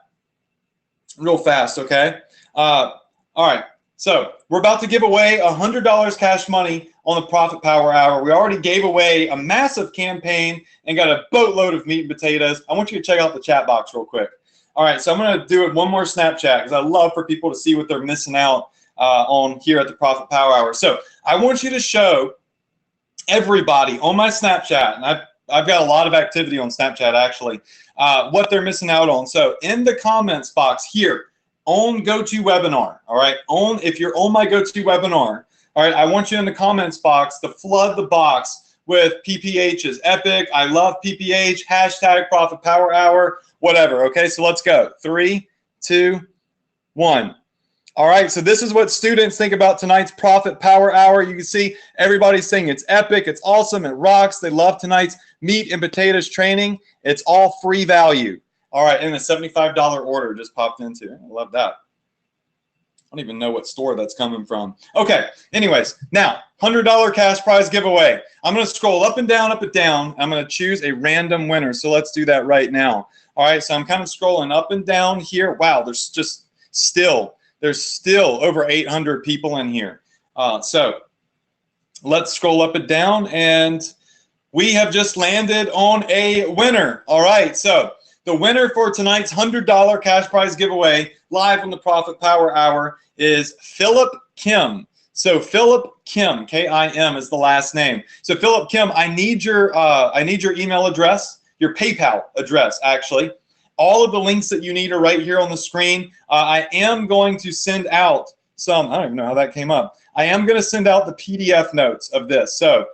real fast, okay? All right. So we're about to give away $100 cash money on the Profit Power Hour. We already gave away a massive campaign and got a boatload of meat and potatoes. I want you to check out the chat box real quick. All right, so I'm going to do it one more Snapchat because I love for people to see what they're missing out on here at the Profit Power Hour. So I want you to show everybody on my Snapchat, and I've got a lot of activity on Snapchat actually, what they're missing out on. So in the comments box here, on GoToWebinar, all right? If you're on my GoToWebinar, all right, I want you in the comments box to flood the box with PPHs. Epic, I love PPH, hashtag Profit Power Hour, whatever, okay? So let's go. 3, 2, 1. All right, so this is what students think about tonight's Profit Power Hour. You can see everybody's saying it's epic, it's awesome, it rocks. They love tonight's meat and potatoes training. It's all free value. All right, and a $75 order just popped into. I love that. I don't even know what store that's coming from. Okay, anyways, now, $100 cash prize giveaway. I'm going to scroll up and down, up and down. I'm going to choose a random winner, so let's do that right now. All right, so I'm kind of scrolling up and down here. Wow, there's still over 800 people in here. So let's scroll up and down, and we have just landed on a winner. All right, so the winner for tonight's $100 cash prize giveaway live on the Profit Power Hour is Philip Kim. So Philip Kim, K-I-M is the last name. So Philip Kim, I need your email address, your PayPal address actually. All of the links that you need are right here on the screen. I am going to send out some, I don't even know how that came up. I am going to send out the PDF notes of this. So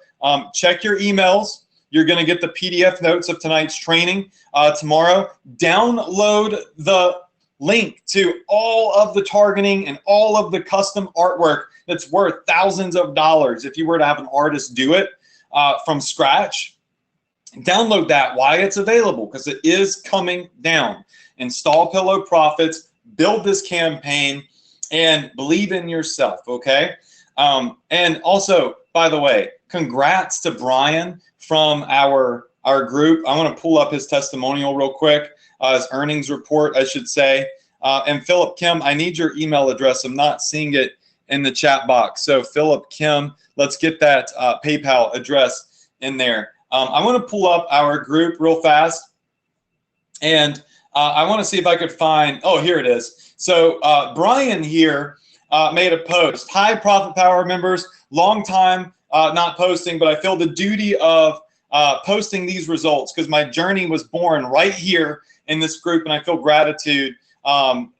check your emails. You're going to get the PDF notes of tonight's training tomorrow. Download the link to all of the targeting and all of the custom artwork that's worth thousands of dollars if you were to have an artist do it from scratch. Download that while it's available because it is coming down. Install Pillow Profits, build this campaign, and believe in yourself, okay? And also, by the way, congrats to Brian from our group. I want to pull up his testimonial real quick, his earnings report, I should say. And Philip Kim, I need your email address. I'm not seeing it in the chat box. So Philip Kim, let's get that PayPal address in there. I want to pull up our group real fast, and I want to see if I could find, oh, here it is. So Brian here made a post. Hi, Profit Power members. Long time not posting, but I feel the duty of posting these results because my journey was born right here in this group, and I feel gratitude.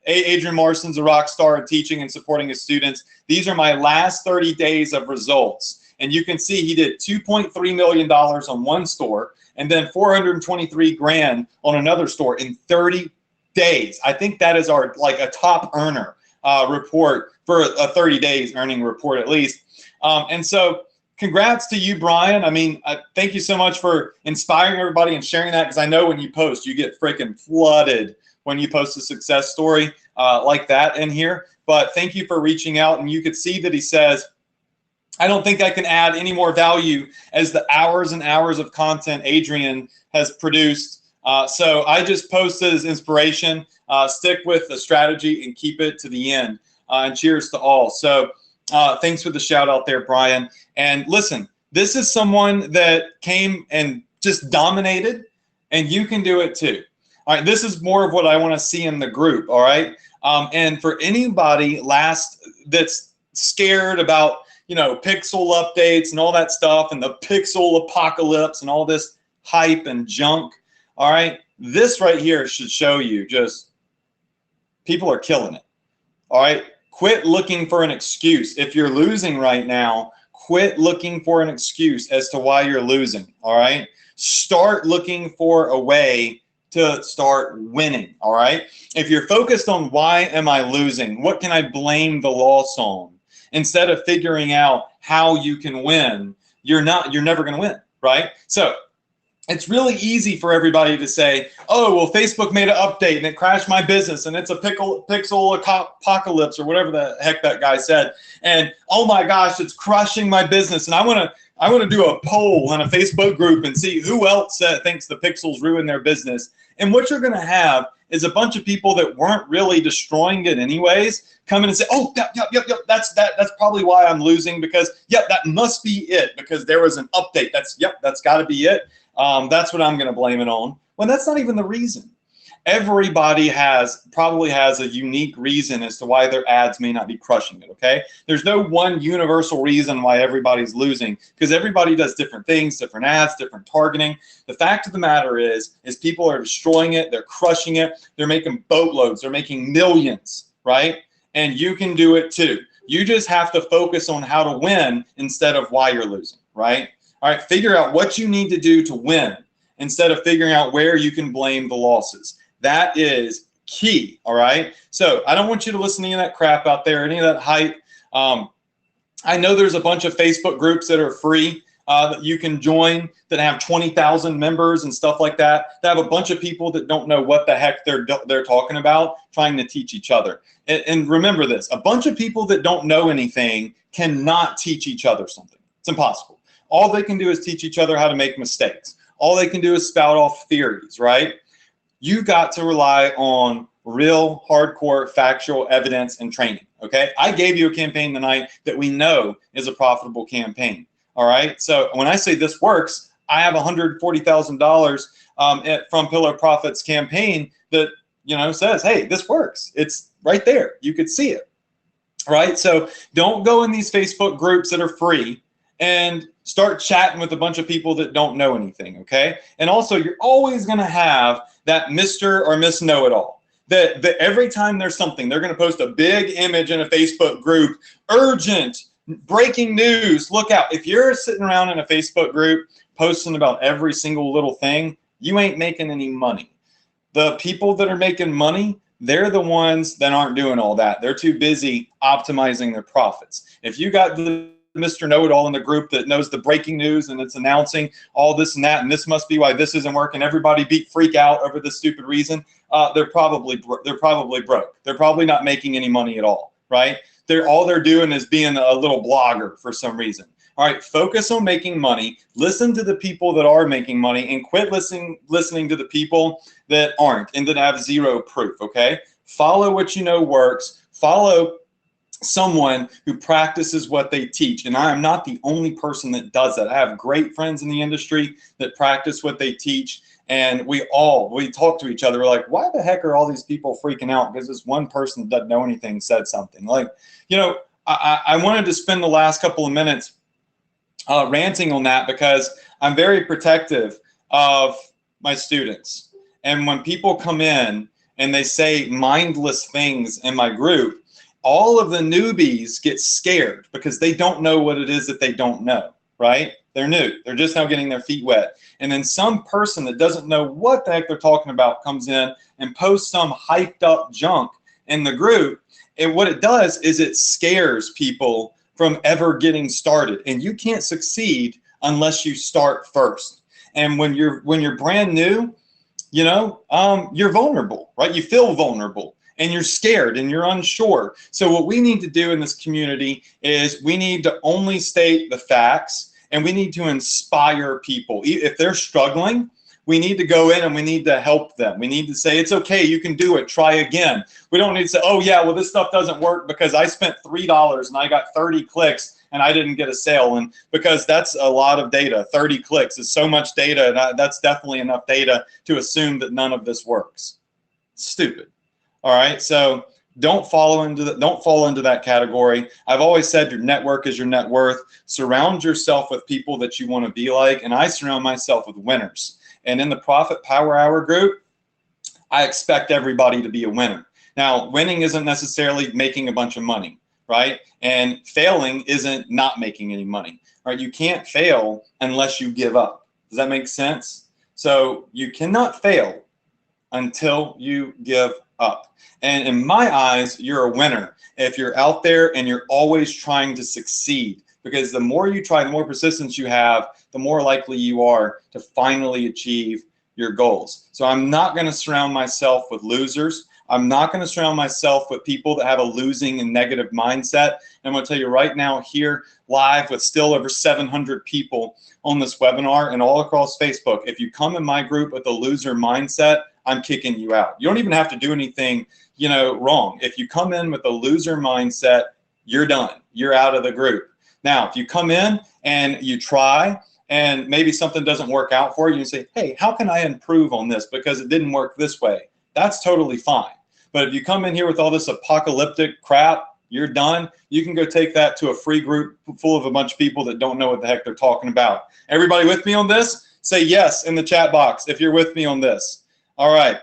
Adrian Morrison's a rock star at teaching and supporting his students. These are my last 30 days of results. And you can see he did $2.3 million on one store and then $423 grand on another store in 30 days. I think that is our like a top earner report for a 30 days earning report at least. And so congrats to you, Brian. I mean, thank you so much for inspiring everybody and sharing that because I know when you post, you get freaking flooded when you post a success story like that in here. But thank you for reaching out. And you could see that he says, I don't think I can add any more value as the hours and hours of content Adrian has produced. So I just posted as inspiration. Stick with the strategy and keep it to the end. And cheers to all. So thanks for the shout out there, Brian. And listen, this is someone that came and just dominated, and you can do it too. All right, this is more of what I want to see in the group. All right, and for anybody that's scared about, you know, pixel updates and all that stuff and the pixel apocalypse and all this hype and junk. All right, this right here should show you just people are killing it. All right, quit looking for an excuse. If you're losing right now, quit looking for an excuse as to why you're losing. All right, Start looking for a way to start winning, all right? If you're focused on why am I losing, what can I blame the loss on, instead of figuring out how you can win, you're never going to win, right? So it's really easy for everybody to say, oh, well, Facebook made an update and it crashed my business and it's a pixel apocalypse or whatever the heck that guy said. And oh my gosh, it's crushing my business. And I want to do a poll in a Facebook group and see who else thinks the pixels ruined their business. And what you're going to have is a bunch of people that weren't really destroying it anyways come in and say, oh, yep, that's probably why I'm losing, because that must be it, because there was an update. That's got to be it. That's what I'm going to blame it on. Well, that's not even the reason. Everybody probably has a unique reason as to why their ads may not be crushing it, okay? There's no one universal reason why everybody's losing, because everybody does different things, different ads, different targeting. The fact of the matter is people are destroying it, they're crushing it, they're making boatloads, they're making millions, right? And you can do it too. You just have to focus on how to win instead of why you're losing, right? All right, figure out what you need to do to win instead of figuring out where you can blame the losses. That is key, all right? So I don't want you to listen to any of that crap out there, any of that hype. I know there's a bunch of Facebook groups that are free that you can join that have 20,000 members and stuff like that. They have a bunch of people that don't know what the heck they're talking about, trying to teach each other. And remember this, a bunch of people that don't know anything cannot teach each other something. It's impossible. All they can do is teach each other how to make mistakes. All they can do is spout off theories, right? You got to rely on real, hardcore, factual evidence and training, okay? I gave you a campaign tonight that we know is a profitable campaign, all right? So when I say this works, I have $140,000 from Pillar Profits campaign that, says, hey, this works. It's right there. You could see it, right? So don't go in these Facebook groups that are free and start chatting with a bunch of people that don't know anything, okay? And also, you're always going to have that Mr. or Miss Know-It-All. That every time there's something, they're going to post a big image in a Facebook group, urgent, breaking news, look out. If you're sitting around in a Facebook group posting about every single little thing, you ain't making any money. The people that are making money, they're the ones that aren't doing all that. They're too busy optimizing their profits. If you got the Mr. Know-It-All in the group that knows the breaking news and it's announcing all this and that, and this must be why this isn't working, everybody freak out over this stupid reason, they're probably broke. They're probably not making any money at all, right? All they're doing is being a little blogger for some reason. All right, focus on making money. Listen to the people that are making money and quit listening to the people that aren't and that have zero proof, okay? Follow what you know works. Follow someone who practices what they teach. And I am not the only person that does that. I have great friends in the industry that practice what they teach. And we talk to each other. We're like, why the heck are all these people freaking out? Because this one person that doesn't know anything said something. Like, I wanted to spend the last couple of minutes ranting on that because I'm very protective of my students. And when people come in and they say mindless things in my group, all of the newbies get scared because they don't know what it is that they don't know, right? They're new. They're just now getting their feet wet. And then some person that doesn't know what the heck they're talking about comes in and posts some hyped up junk in the group. And what it does is it scares people from ever getting started. And you can't succeed unless you start first. And when you're brand new, you're vulnerable, right? You feel vulnerable. And you're scared and you're unsure. So what we need to do in this community is we need to only state the facts and we need to inspire people. If they're struggling, we need to go in and we need to help them. We need to say, it's okay, you can do it, try again. We don't need to say, oh yeah, well this stuff doesn't work because I spent $3 and I got 30 clicks and I didn't get a sale. And because that's a lot of data, 30 clicks is so much data, and that's definitely enough data to assume that none of this works. Stupid. All right, so don't fall into that category. I've always said your network is your net worth. Surround yourself with people that you want to be like, and I surround myself with winners. And in the Profit Power Hour group, I expect everybody to be a winner. Now, winning isn't necessarily making a bunch of money, right? And failing isn't not making any money, right? You can't fail unless you give up, Does that make sense? So you cannot fail until you give up. And in my eyes, you're a winner if you're out there and you're always trying to succeed, because the more you try, the more persistence you have, the more likely you are to finally achieve your goals. So I'm not going to surround myself with losers. I'm not going to surround myself with people that have a losing and negative mindset. And I'm going to tell you right now, here live with still over 700 people on this webinar and all across Facebook, if you come in my group with a loser mindset, I'm kicking you out. You don't even have to do anything, wrong. If you come in with a loser mindset, you're done. You're out of the group. Now, if you come in and you try and maybe something doesn't work out for you, you say, hey, how can I improve on this because it didn't work this way? That's totally fine. But if you come in here with all this apocalyptic crap, you're done. You can go take that to a free group full of a bunch of people that don't know what the heck they're talking about. Everybody with me on this? Say yes in the chat box if you're with me on this. All right.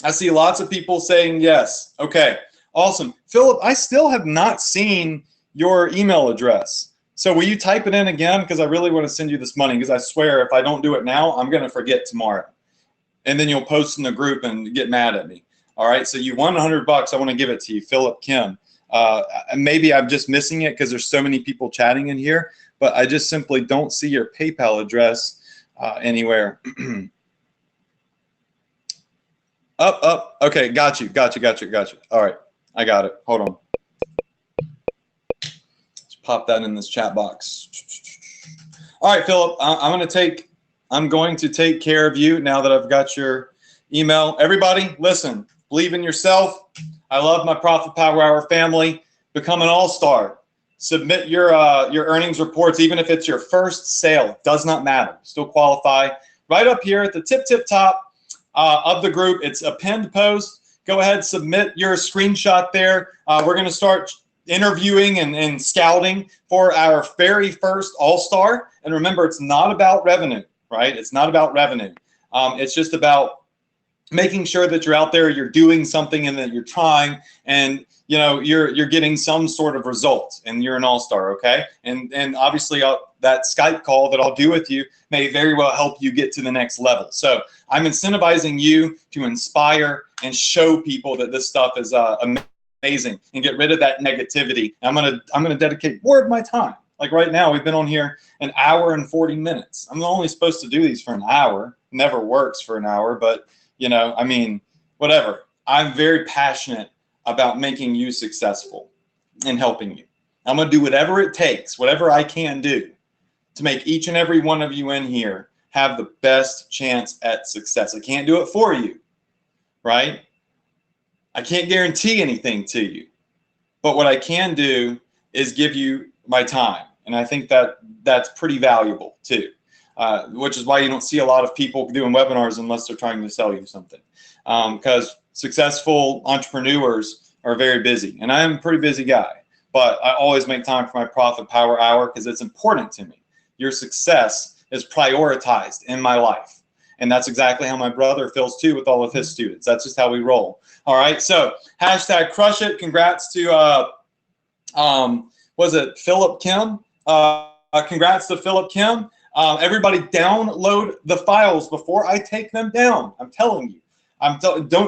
I see lots of people saying yes. Okay, awesome. Philip, I still have not seen your email address. So will you type it in again? Because I really want to send you this money, because I swear if I don't do it now, I'm going to forget tomorrow. And then you'll post in the group and get mad at me. All right, so you won $100. I want to give it to you, Philip Kim. Maybe I'm just missing it because there's so many people chatting in here, but I just simply don't see your PayPal address anywhere. Up. Okay, got you. All right, I got it. Hold on. Let's pop that in this chat box. All right, Philip, I'm going to take care of you now that I've got your email. Everybody, listen, believe in yourself. I love my Profit Power Hour family. Become an all-star. Submit your earnings reports, even if it's your first sale. Does not matter. Still qualify. Right up here at the tip top of the group, it's a pinned post. Go ahead, submit your screenshot there. We're going to start interviewing and scouting for our very first all-star. And remember, it's not about revenue, right? It's not about revenue. It's just about making sure that you're out there, you're doing something, and that you're trying, and you're getting some sort of result, and you're an all-star, okay? And obviously that Skype call that I'll do with you may very well help you get to the next level. So I'm incentivizing you to inspire and show people that this stuff is amazing, and get rid of that negativity. I'm gonna dedicate more of my time. Like right now, we've been on here an hour and 40 minutes. I'm only supposed to do these for an hour. Never works for an hour, but whatever. I'm very passionate about making you successful and helping you. I'm going to do whatever it takes, whatever I can do to make each and every one of you in here have the best chance at success. I can't do it for you, right? I can't guarantee anything to you, but what I can do is give you my time. And I think that that's pretty valuable too. Which is why you don't see a lot of people doing webinars unless they're trying to sell you something. Because successful entrepreneurs are very busy. And I'm a pretty busy guy. But I always make time for my Profit Power Hour because it's important to me. Your success is prioritized in my life. And that's exactly how my brother feels too with all of his students. That's just how we roll. All right, so hashtag crush it. Congrats to, was it Philip Kim? Congrats to Philip Kim. Everybody download the files before I take them down. I'm telling you.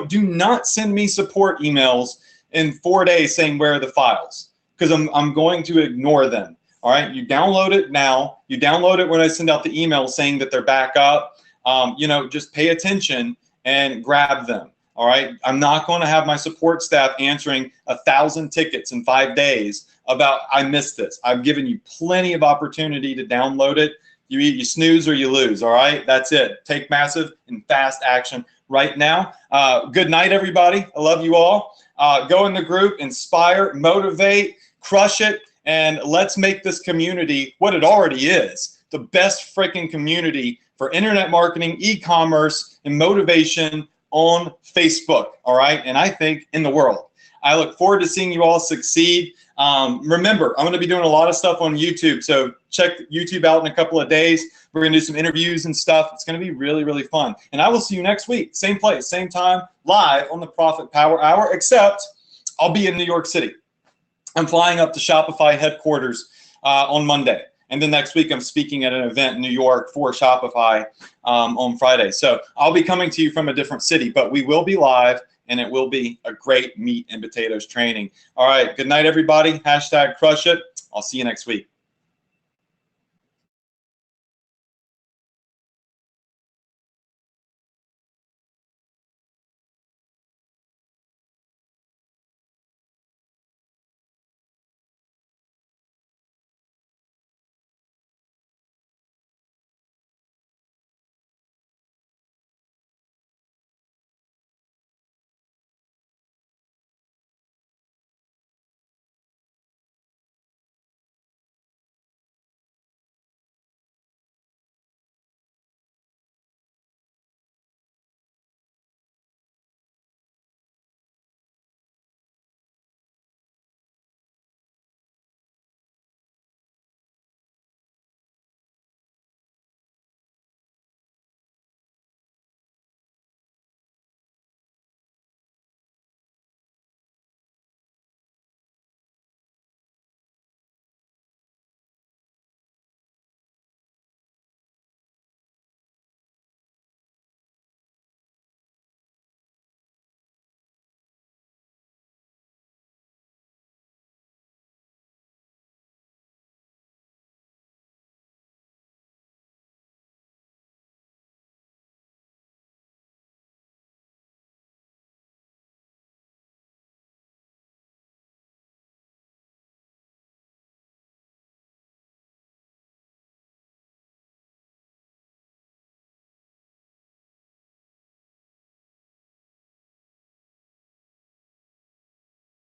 Do not send me support emails in 4 days saying where are the files, because I'm going to ignore them. All right, you download it now. You download it when I send out the email saying that they're back up. Just pay attention and grab them. All right, I'm not going to have my support staff answering 1,000 tickets in 5 days about I missed this. I've given you plenty of opportunity to download it. You snooze or you lose, all right? That's it. Take massive and fast action right now. Good night, everybody. I love you all. Go in the group, inspire, motivate, crush it, and let's make this community what it already is, the best freaking community for internet marketing, e-commerce, and motivation on Facebook, all right? And I think in the world. I look forward to seeing you all succeed. Remember, I'm going to be doing a lot of stuff on YouTube, so check YouTube out in a couple of days. We're going to do some interviews and stuff. It's going to be really, really fun. And I will see you next week, same place, same time, live on the Profit Power Hour, except I'll be in New York City. I'm flying up to Shopify headquarters on Monday. And then next week, I'm speaking at an event in New York for Shopify on Friday. So I'll be coming to you from a different city, but we will be live, and it will be a great meat and potatoes training. All right, good night, everybody. #crush it. I'll see you next week.